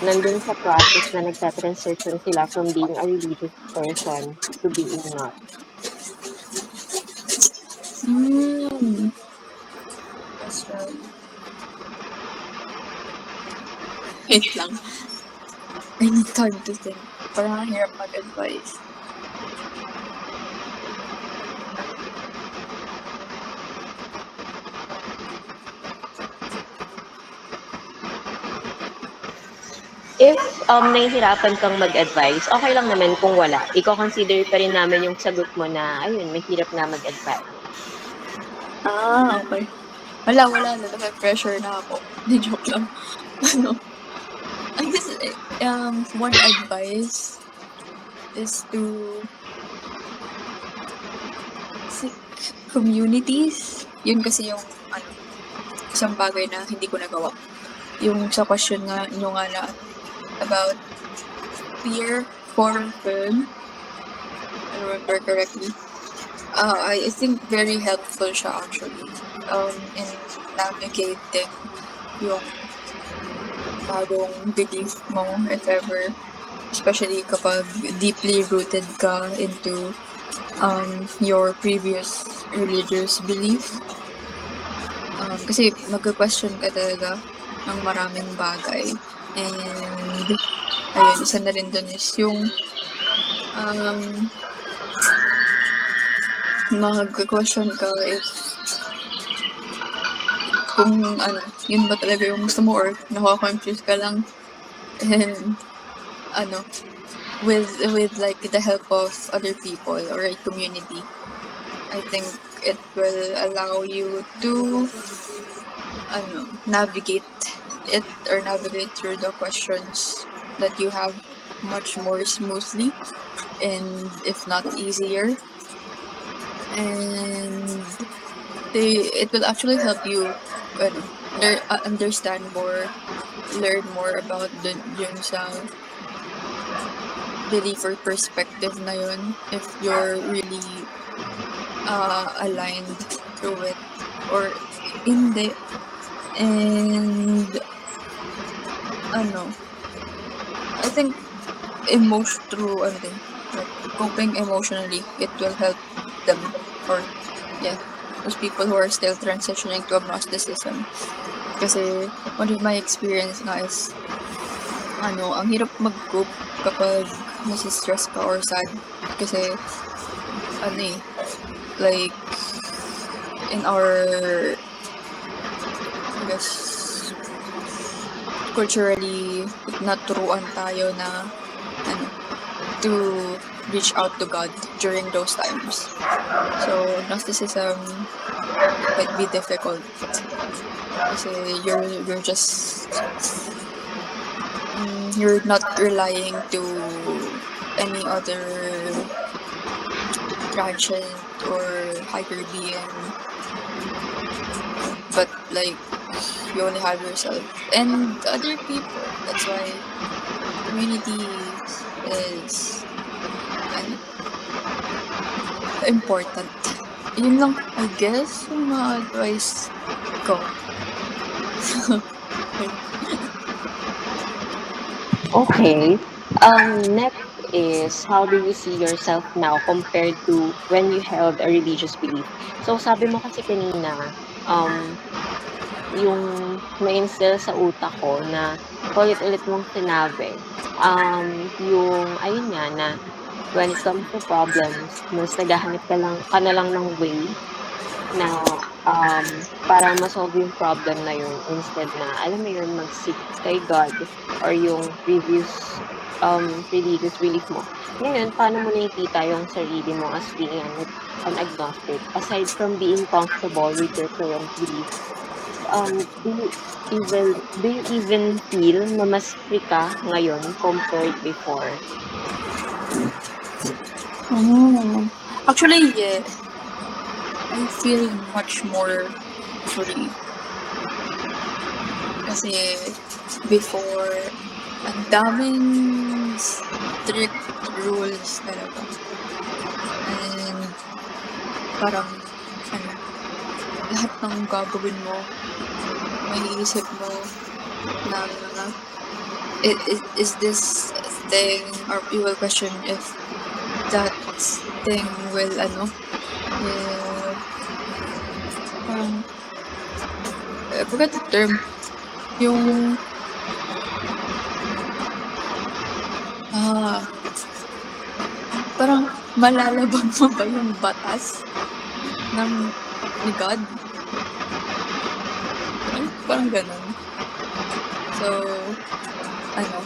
nandun sa process na nagta-transition sila from being a religious person to being not? That's right. Wait lang. I need time to think. Parang ang hirap mag-advise. If nahihirapan kang mag-advise, okay lang naman kung wala. Iko-consider pa rin namin yung sagot mo na, ayun, mahirap nga mag-advise. Okay. Wala na. Naka-pressure na ako. Di joke lang. I guess, one advice is to seek communities. Yun kasi yung, isang bagay na hindi ko nagawa. Yung sa question nga nyo nga na about peer forum film, I remember correctly. I think very helpful siya actually in navigating yung bagong belief mo if ever, especially kapag deeply rooted ka into your previous religious belief. Kasi magka-question ka talaga ng maraming bagay. And ayun, isa na rin dun is yung mag-question ka if kung yun ba talaga yung gusto mo or nako-confuse ka lang. And with like the help of other people or a community, I think it will allow you to navigate it or navigate through the questions that you have much more smoothly and if not easier. And it will actually help you understand more, learn more about yun sa belief or perspective na yun if you're really aligned to it or hindi. And ano, I think through ano din, like coping emotionally, it will help them, or yeah, those people who are still transitioning to agnosticism. Kasi one of my experience nga is ano, ang hirap mag-cope kapag nasi-stress ka or sad. Kasi ano eh, like in our, I guess, culturally naturuan tayo na ano, to reach out to God during those times. So Gnosticism might be difficult kasi you're just you're not relying to any other transient or higher being, but like you only have yourself and other people. That's why community is ano, important. Yun lang, I guess, yung mga advice ko. Okay. Next is, how do you see yourself now compared to when you held a religious belief? So, sabi mo kasi kanina, yung na-instill sa utak ko na ulit-ulit mong sinabi, yung, ayun nga, na when it comes to problems, mas naghahanap ka na lang ng way na para ma-solve yung problem na yun instead na, alam mo yun, mag-seek kay God or yung previous religious belief mo. Ngayon, paano mo nakikita yung sarili mo as being an agnostic? Aside from being comfortable with your current belief, do you even feel na mas free ka ngayon compared before? Actually, yeah. I feel much more free. Kasi before, ang daming strict rules talaga. And parang, ano, lahat ng gagawin mo, may iisip mo na, is this thing, or you will question if that thing will, parang, I forgot the term, yung, parang malalabag mo ba yung batas ng ni God? Parang ganun. So, ano,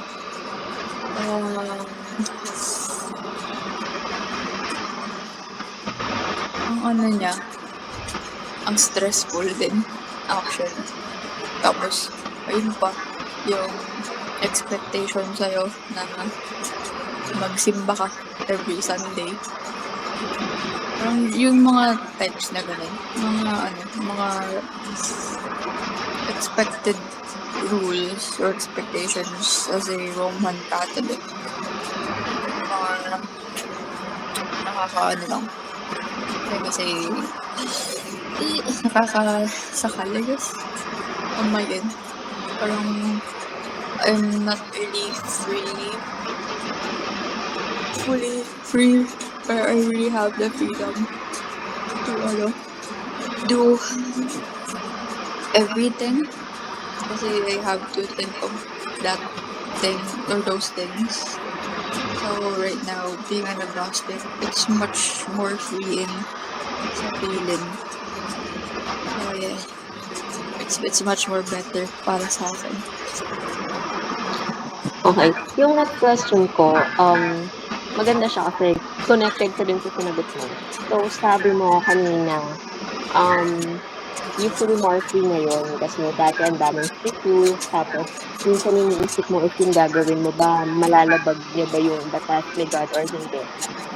ang ano niya, ang stressful din, actually. Tapos, ayun pa, yung expectation sa'yo na magsimba ka every Sunday. Parang yung mga types na ganun, mga expected rules or expectations as a Roman Catholic. Mga nakakaano lang. Kasi nakakasakal, I guess, on my end. Parang I'm not really fully free, or I really have the freedom to do everything. Kasi I have to think of that thing or those things. So right now, being an agnostic, it's much more freeing sa feeling. So yeah, it's much more better para sa akin. Okay. Yung next question ko, maganda siya kasi connected ko din sa sinagot mo. So, sabi mo kanina, you feel more free ngayon kasi dati ang daming strict rules, tapos minsan iniisip mo if yung gagawin mo ba, malalabag niya ba yung batas ni God or hindi.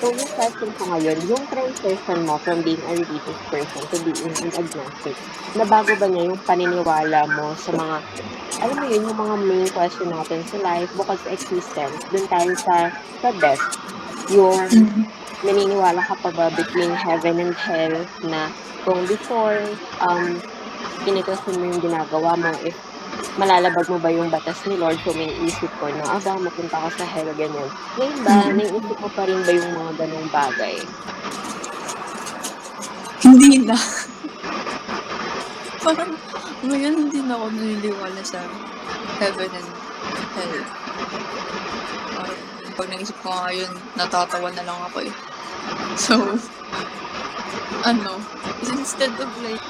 So, yung question ko ngayon, yung transition mo from being a religious person to being an agnostic, nabago ba niya yung paniniwala mo sa mga, alam mo yun, yung mga main question natin sa life, bukod sa existence, dun tayo sa death, yung naniniwala ka pa ba between heaven and hell na kung before, kini-question mo yung ginagawa mo, if malalabag mo ba yung batas ni Lord? So, may isip ko na, baka mapunta ako sa hell, ganyan. Ngayon ba, Mm. naiisip mo pa rin ba yung mga ganong bagay? Hindi na. Parang ngayon hindi na ako naniniwala sa heaven and hell. Parang pag naisip ko nga yun, natatawa na lang ako eh. So, instead of like,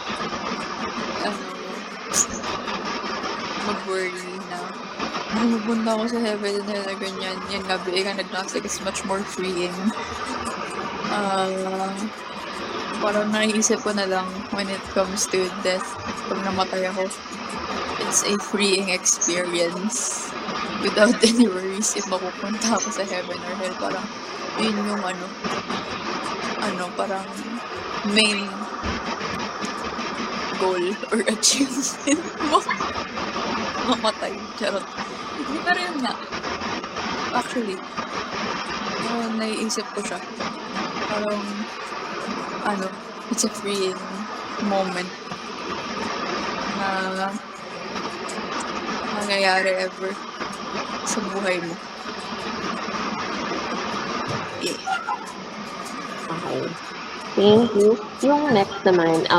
mag-worry na, mapupunta ako sa heaven and hell na ganyan, yan nga, being an agnostic is much more freeing. Parang naiisip ko na lang when it comes to death, pag namatay ako, it's a freeing experience without any worries if mapupunta ako sa heaven or hell. Parang yun yung parang main goal or achievement mo. Mamatay. Charot. Hindi pa rin nga. Actually, naiisip ko siya. Parang, it's a freeing moment na mangyayari ever sa buhay mo. Yeah. Okay. Thank you. Yung next naman,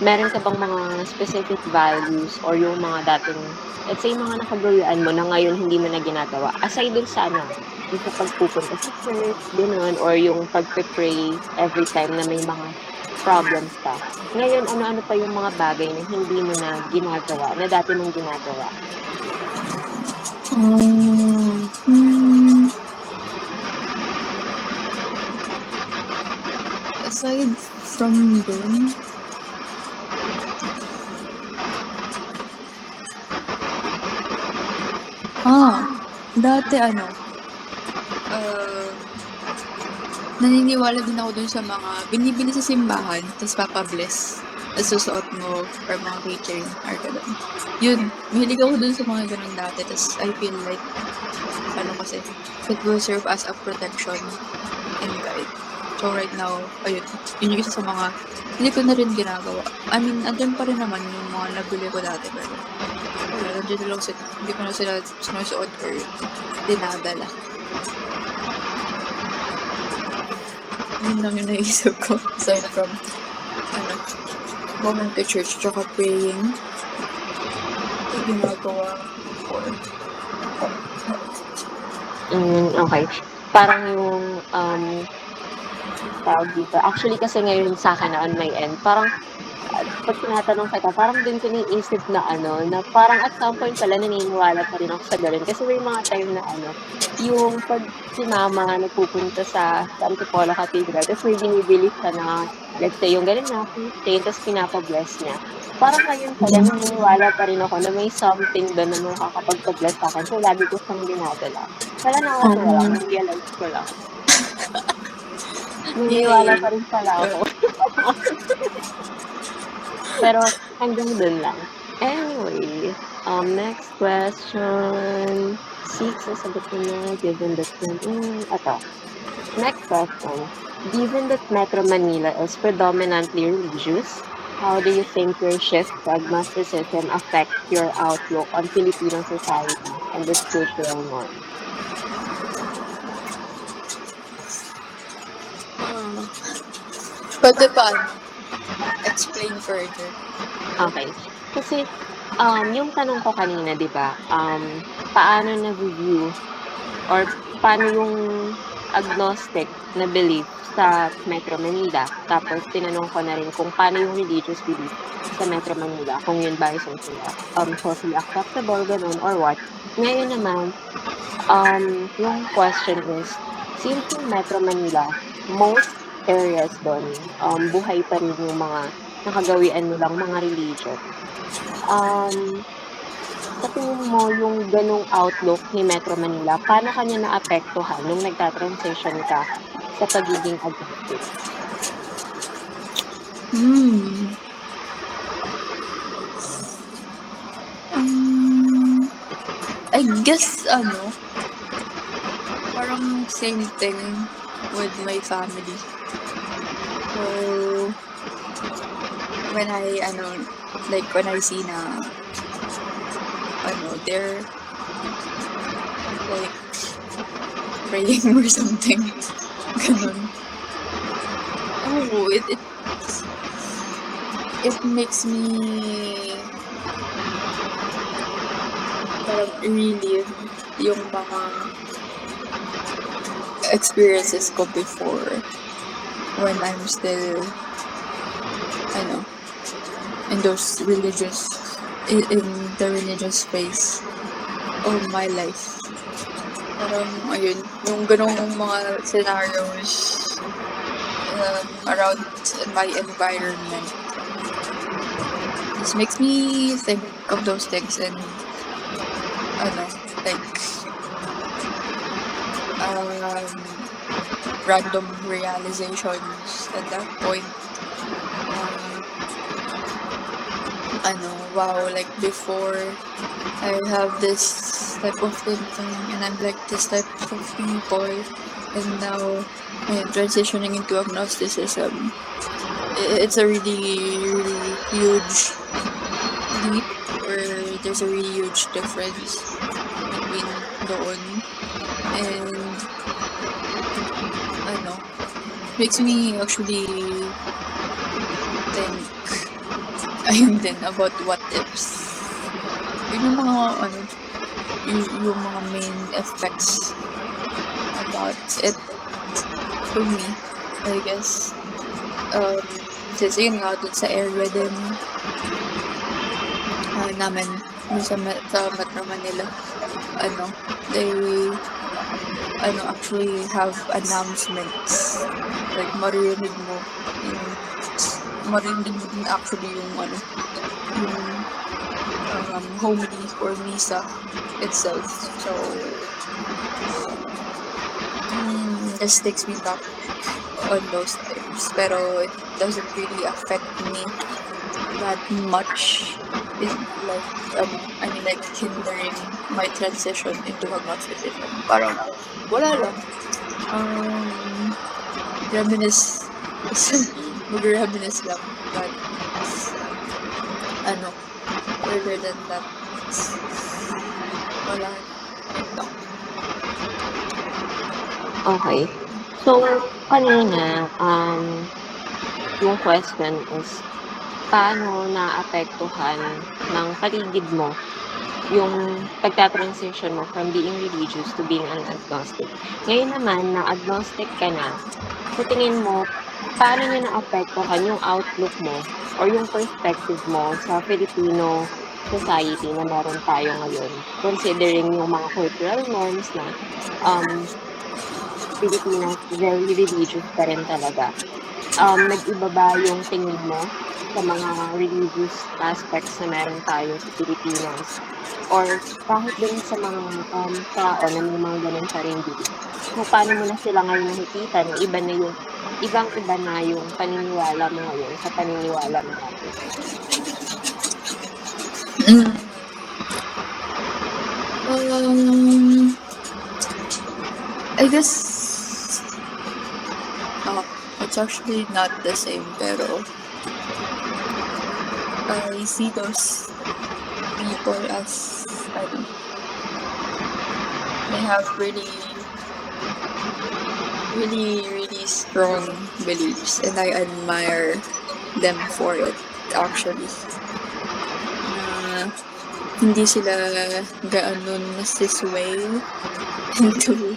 meron ka bang mga specific values or yung mga dating, let's say, mga nakagawaan mo na ngayon hindi mo na ginagawa? Aside dun sa yung sa pagpupunta sa church, gano'n, or yung pagpe-pray every time na may mga problems ka. Ngayon, ano-ano pa yung mga bagay na hindi mo na ginagawa, na dati mong ginagawa? Aside from dun, dati naniniwala din ako dun sa mga binibili sa simbahan, tapos papabless. Tapos susuot mo, or mga keychain, or gano'n. Yun, mahilig ako dun sa mga ganun dati, tapos I feel like, kasi, it will serve as a protection and guide. So right now, ayun, yun yung isa sa mga, hindi ko na rin ginagawa. I mean, andyan pa rin naman yung mga nabili ko dati, pero wala, nandiyan lang sila. Hindi ko na sila sinusuot or dinadala. Yun lang yung naisip ko. Aside from, going to church, tsaka praying. Ito ginagawa ko. Okay. Parang yung, tawag dito. Actually, kasi ngayon sa akin na on my end, parang, pag tinatanong kita, parang din ko naiisip na na parang at some point pala naniniwala pa rin ako sa ganun. Kasi may mga time na yung pag si mama nagpupunta sa Antipolo Cathedral, tapos may binibili siya na, let's say, yung ganun na, keychain, tapos pinapabless niya. Parang ngayon pala naniniwala pa rin ako na may something doon na makakapagpa-bless sa akin. So, lagi ko siyang dinadala. Kaya nakakatuwa lang, na-realize ko lang. Naniniwala pa rin pala ako. Pero hanggang dun lang. Anyway, next question. 6, nasagot ko na. Given that, ito. Next question. Given that Metro Manila is predominantly religious, how do you think your shift to agnosticism affects your outlook on Filipino society and its cultural norms? Pwede pa, explain further. Okay. Kasi, yung tanong ko kanina, di ba, paano na-review or paano yung agnostic na belief sa Metro Manila? Tapos, tinanong ko na rin kung paano yung religious belief sa Metro Manila, kung yun ba ay socially acceptable, ganun, or what. Ngayon naman, yung question is, since yung Metro Manila, most areas doon, buhay pa rin yung mga nakagawian nilang mga religion. Sa tingin mo, yung ganong outlook ni Metro Manila, paano kanya naapektuhan nung nagta-transition ka sa pagiging agnostic? I guess, parang same thing with my family. So, when I see na they're like praying or something. Ganun. Oh, it makes me parang relive yung mga experiences ko before when I'm still, in those in the religious phase of my life. Parang, ayun, yung ganong mga scenarios around my environment. This makes me think of those things and, like, random realizations at that point. Wow, like before, I have this type of thinking and I'm like this type of people, and now transitioning into agnosticism. It's a really, really huge leap, or there's a really huge difference between doon and makes me actually think ayun din about what ifs. Yun yung mga yung mga main effects about it for me, I guess. Kasi yun nga, dun sa area din namin, sa Metro Manila, they actually have announcements. Like, maririnig mo din actually yung homily or misa itself. So, this takes me back on those times. Pero it doesn't really affect me that much. It's like hindering my transition into agnosticism. Parang wala lang. Reminisce. Mag-reminisce lang. But, other than that, wala. No. Okay. So, kanina, yung question is, paano naapektuhan ng paligid mo yung pagta-transition mo from being religious to being an agnostic? Ngayon naman, na agnostic ka na, sa tingin mo, paano niya naapektuhan yung outlook mo or yung perspective mo sa Filipino society na meron tayo ngayon, considering yung mga cultural norms na Pilipinas very religious pa rin talaga. Nag-iba ba yung tingin mo sa mga religious aspects na meron tayo sa Pilipinas? Or kahit din sa mga tao na may mga ganun sa rin dito? So, paano mo na sila ngayon nakikita na ibang-iba na yung paniniwala mo ngayon sa paniniwala mo natin? I guess it's actually not the same, pero I see those people as they have really, really, really strong beliefs, and I admire them for it, actually. Hindi sila gaano nasisway into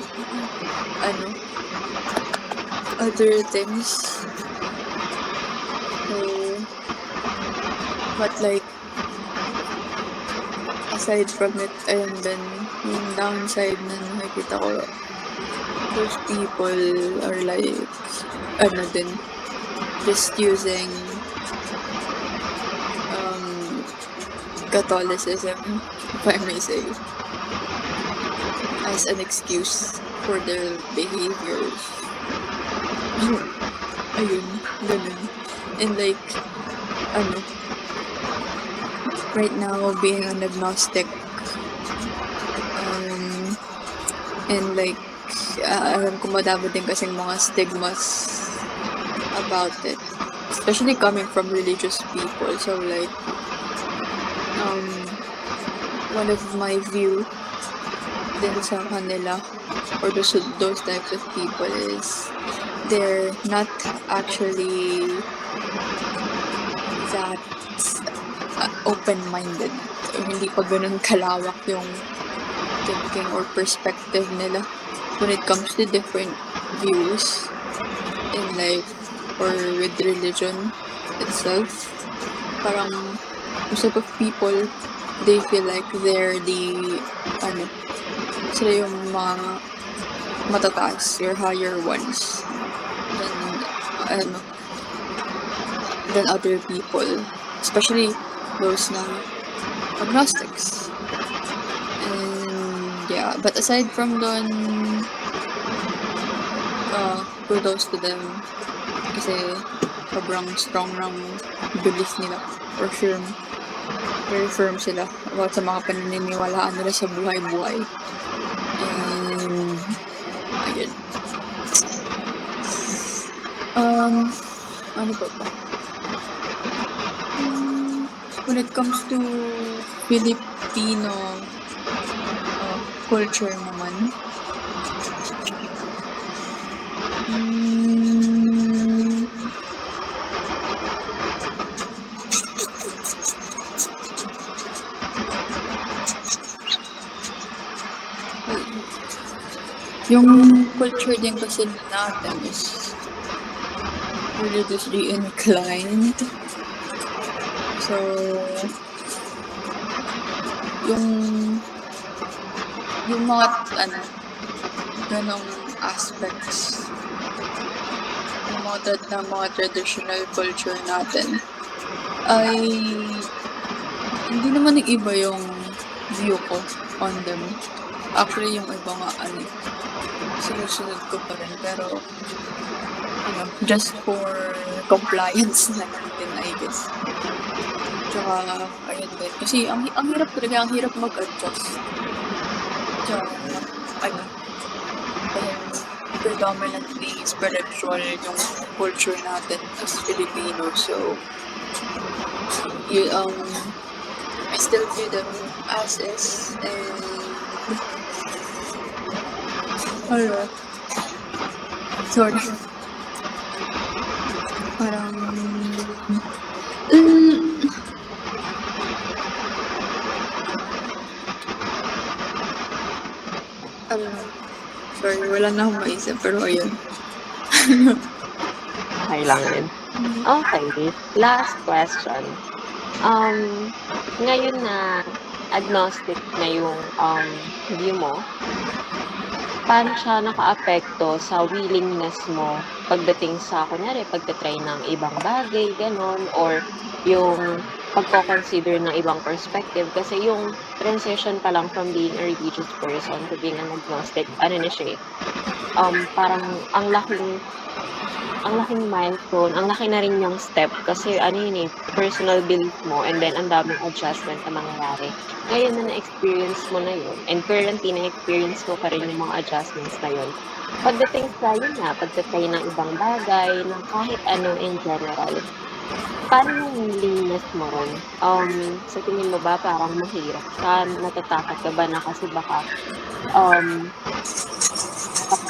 other things. So, but like, aside from it, ayun din, yung downside na nakikita ko, those people are like, din, just using Catholicism, if I may say, as an excuse for their behaviors. Ayun, ganun. And like, right now, being an agnostic, and like, alam ko madami din kasing mga stigmas about it, especially coming from religious people. So like, one of my view din sa kanila or those types of people is they're not actually that open-minded. O hindi pa ganun kalawak yung thinking or perspective nila when it comes to different views in life or with religion itself. Parang most type of people, they feel like they're the sila yung mga matataas, your higher ones than other people, especially those na agnostics. And yeah, but aside from dun, kudos to them kasi sobrang strong ng belief nila or very firm sila about sa mga pananiniwalaan nila sa buhay-buhay. And ayun. Ano ba? When it comes to Filipino culture naman, yung culture din kasi natin is religiously inclined. So, yung mga ganong aspects ng mga traditional culture natin ay hindi naman iba yung view ko on them. Actually, yung iba nga sinusunod ko pa rin, pero just for compliance na natin, I guess. Tsaka, ayun din. Kasi ang hirap talaga, ang hirap mag-adjust. Tsaka, predominantly spiritual yung culture natin as Filipinos. So, I still view them as is, and sorry. Parang sorry, wala na akong maisip, pero ayun. Okay lang rin. Okay, last question. Ngayon na agnostic na yung view mo, paano siya naka-apekto sa willingness mo pagdating sa, kunyari, pagtatry ng ibang bagay, ganon, or yung pagko-consider ng ibang perspective? Kasi yung transition pa lang from being a religious person to being an agnostic, na siya parang ang laking milestone, ang laki na rin yung step kasi personal belief mo and then ang daming adjustment na mangyayari. Ngayon na na-experience mo na yun and currently na-experience mo pa rin yung mga adjustments na yun. Pagdating sa yun nga, pagtatry ng ibang bagay, ng kahit ano in general, paano yung willingness mo ron? Sa tingin mo ba parang mahirap ka? Natatakot ka ba na kasi baka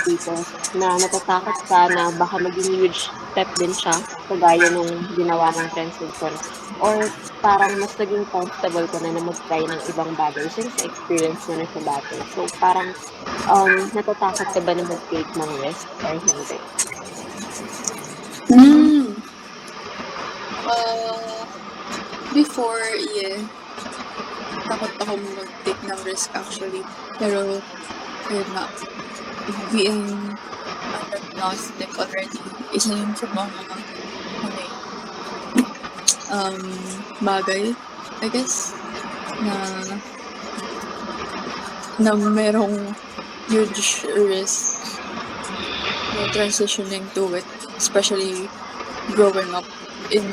dito na natatakot ka na baka maging huge step din siya kagaya nung ginawa ng transition, or parang mas naging comfortable ka na mag-try ng ibang bagay since experience mo na sa dati? So parang natatakot ka ba na mag-take ng risk or hindi? Before, yeah, takot ako mag-take ng risk actually, pero yun nga, being agnostic already, isa yun sa mga bagay, I guess, na merong huge risk transitioning to it, especially growing up in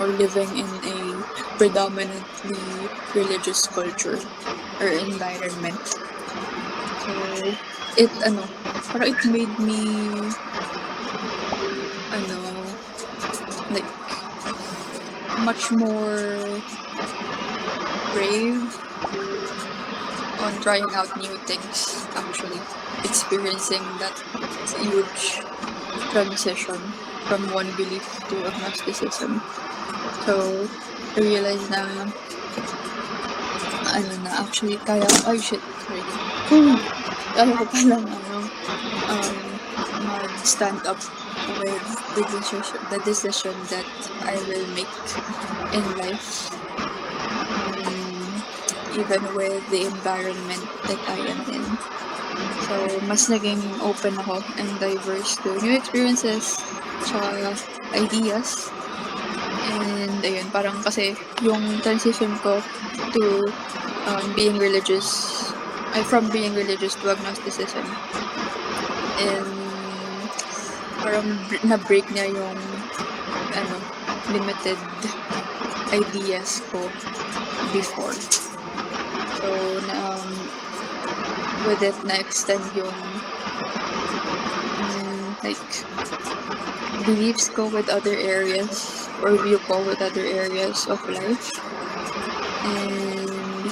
or living in a predominantly religious culture or environment. So, parang it made me, like, much more brave on trying out new things, actually. Experiencing that huge transition from one belief to agnosticism. So, I realized na, actually, ay shit, sorry. Kaya ko palang, mag-stand up with the decision that I will make in life, even with the environment that I am in. So, mas naging open ako and diverse to new experiences, tsaka ideas. And ayun, parang kasi yung transition ko to being religious, from being religious to agnosticism, and parang na-break niya yung limited ideas ko before. So, with it, na-extend yung beliefs ko with other areas or view ko with other areas of life. And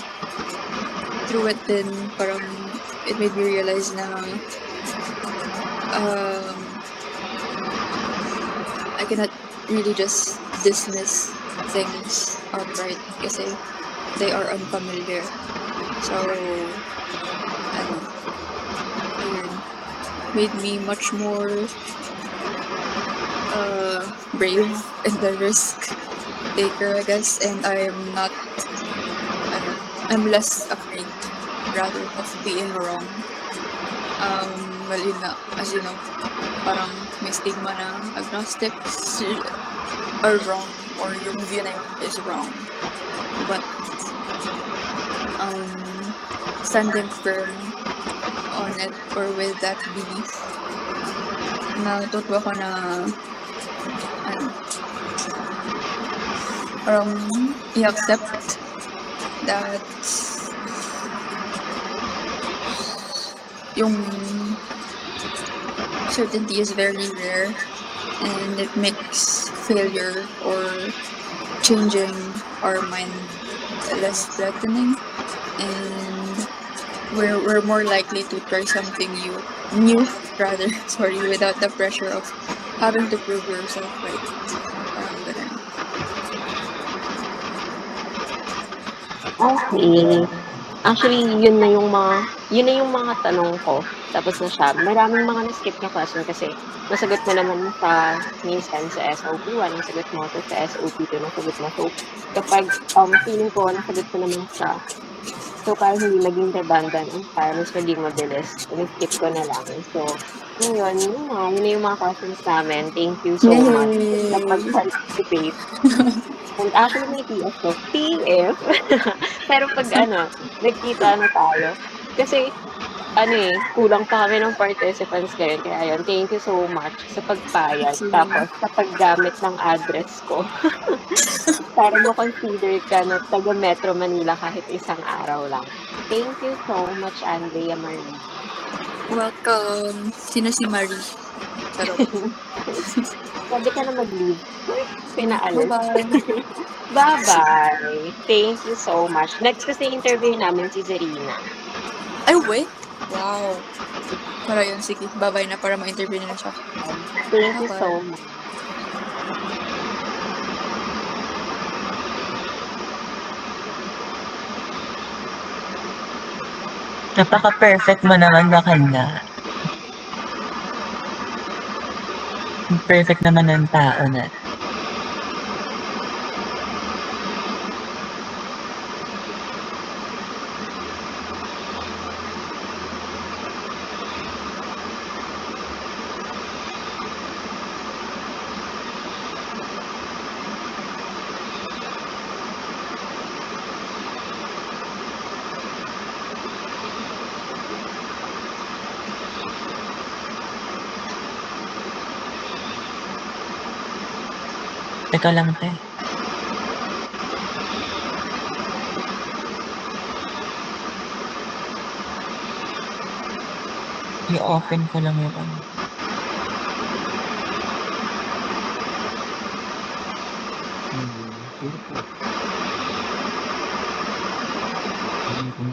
through it then, parang it made me realize na I cannot really just dismiss things outright kasi they are unfamiliar. So, ayun, made me much more brave and the risk taker, I guess, and I'm less afraid rather of being wrong. Well, yun nga, as you know, parang may stigma na agnostics are wrong or yung view na yun is wrong. But standing firm on it or with that belief, natutuwa ko na i-accept that yung certainty is very rare and it makes failure or changing our mind less threatening, and we're more likely to try something new rather, sorry, without the pressure of having to prove yourself right. Parang ganun. Okay. Actually, yun na yung mga tanong ko. Tapos na siya. Maraming mga na-skip na question kasi nasagot mo naman sa minsan sa SOP1, nasagot mo to sa SOP2, nasagot mo. So, kapag feeling ko, nasagot ko naman siya. So, para hindi maging redundant and para mas maging mabilis, skip ko na lang. So, ngayon, yun na yung mga questions namin. Thank you so much sa Yay! pag-participate. And actually, may TF to. TF! Pero pag nagkita na tayo. Kasi, kulang pa kami ng participants ngayon. Kaya yun, thank you so much sa pagpayag. Tapos, sa paggamit ng address ko. Para mo-consider ka na taga Metro Manila kahit isang araw lang. Thank you so much, Andrea Marie. Welcome! Sino si Marie? Charot. Pwede ka na mag-leave. Pinaalis. Bye-bye! Bye-bye! Thank you so much. Next kasi interview namin si Zarina. Ay, wait! Wow! Para yun, sige. Bye-bye na para ma-interview nila siya. Thank you Bye-bye. so much. Napaka-perfect mo naman na kanya. Perfect naman ng tao na. Teka lang, te. I-open ko lang yung ano. Ano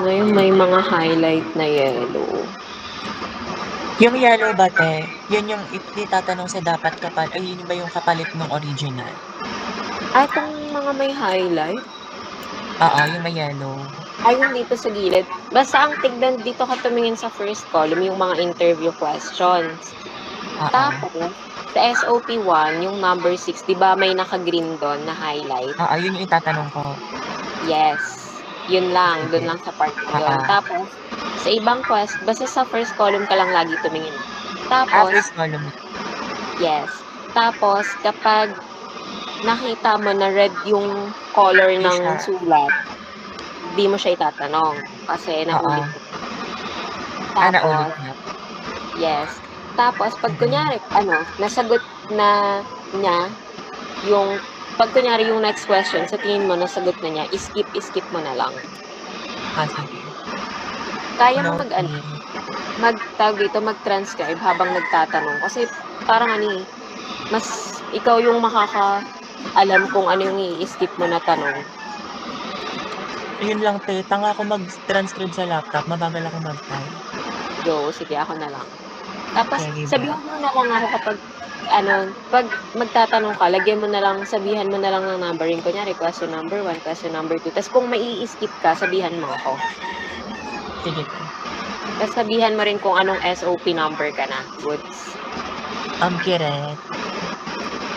yung may mga highlight na yellow? Yung yellow ba, te? Yun yung itatanong sa dapat kapal. Ay, yun ba yung kapalit ng original? Itong mga may highlight? Oo, yung may yellow. Ay, yung dito sa gilid. Basta ang tignan dito ka tumingin sa first column, yung mga interview questions. Oo. Tapos, sa SOP 1, yung number 6, di ba may naka-green doon na highlight? Oo, yun yung itatanong ko. Yes. Yun lang, Sige. doon lang sa part na yun. Oo. Tapos, sa ibang quest, basta sa first column ka lang lagi tumingin. Tapos, First column. yes. Tapos, kapag nakita mo na red yung color Hindi ng siya. sulat, di mo siya itatanong kasi naulit Oo. mo. Naulit Tapos, na. yes. Tapos, pag Mhm. kunyari, nasagot na niya yung, pag kunyari yung next question, sa tingin mo nasagot na niya, skip mo na lang. Sige. Kaya mo No, mag-transcribe habang nagtatanong. Kasi parang mas ikaw yung makaka-alam kung ano yung i-skip mo na tanong. yun lang, te. Tanga ako mag-transcribe sa laptop. Mabagal ako mag-type. Go, sige, ako na lang. Tapos, Sige ba? sabihan mo na lang ako kapag, pag magtatanong ka, sabihan mo na lang ng numbering. Kunyari, question number 1, question number 2. Tapos kung mai-skip ka, sabihan mo ako. Sige, te. Tapos sabihan mo rin kung anong SOP number ka na. Goods. Kiret.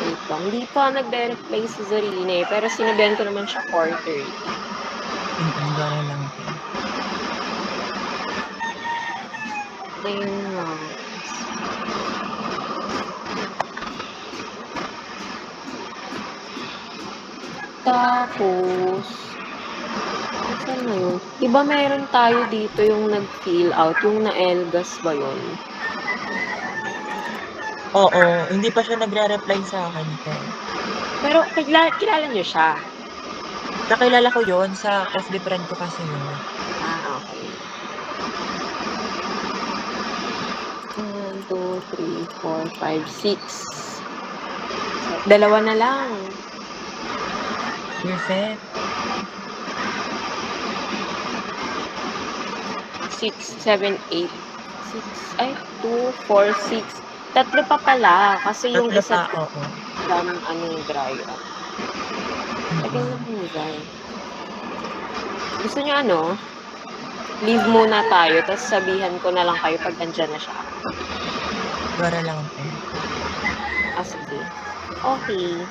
Wait lang. Hindi pa nagde-reply si Zarina eh. Pero sinabihan ko naman siya 4:30. Gano'n lang, te. Ayun lang. Tapos, saan na yun? Diba meron tayo dito yung nag-fill out, yung na-Elgas ba yun? Oo, hindi pa siya nagre-reply sa akin, te. Pero kilala niyo siya? Kakilala ko yun sa FB friend ko kasi yun. Okay. 1, 2, 3, 4, 5, 6. Dalawa na lang. You're set. 6, 7, 8. 6, 2, 4, 6. Tatlo pa pala. Kasi yung Tatlo isa pa, oo. dry up. Tagal naman dry. Gusto niyo leave muna tayo, tapos sabihan ko na lang kayo pag andyan na siya. Para lang, te. Sige. Okay.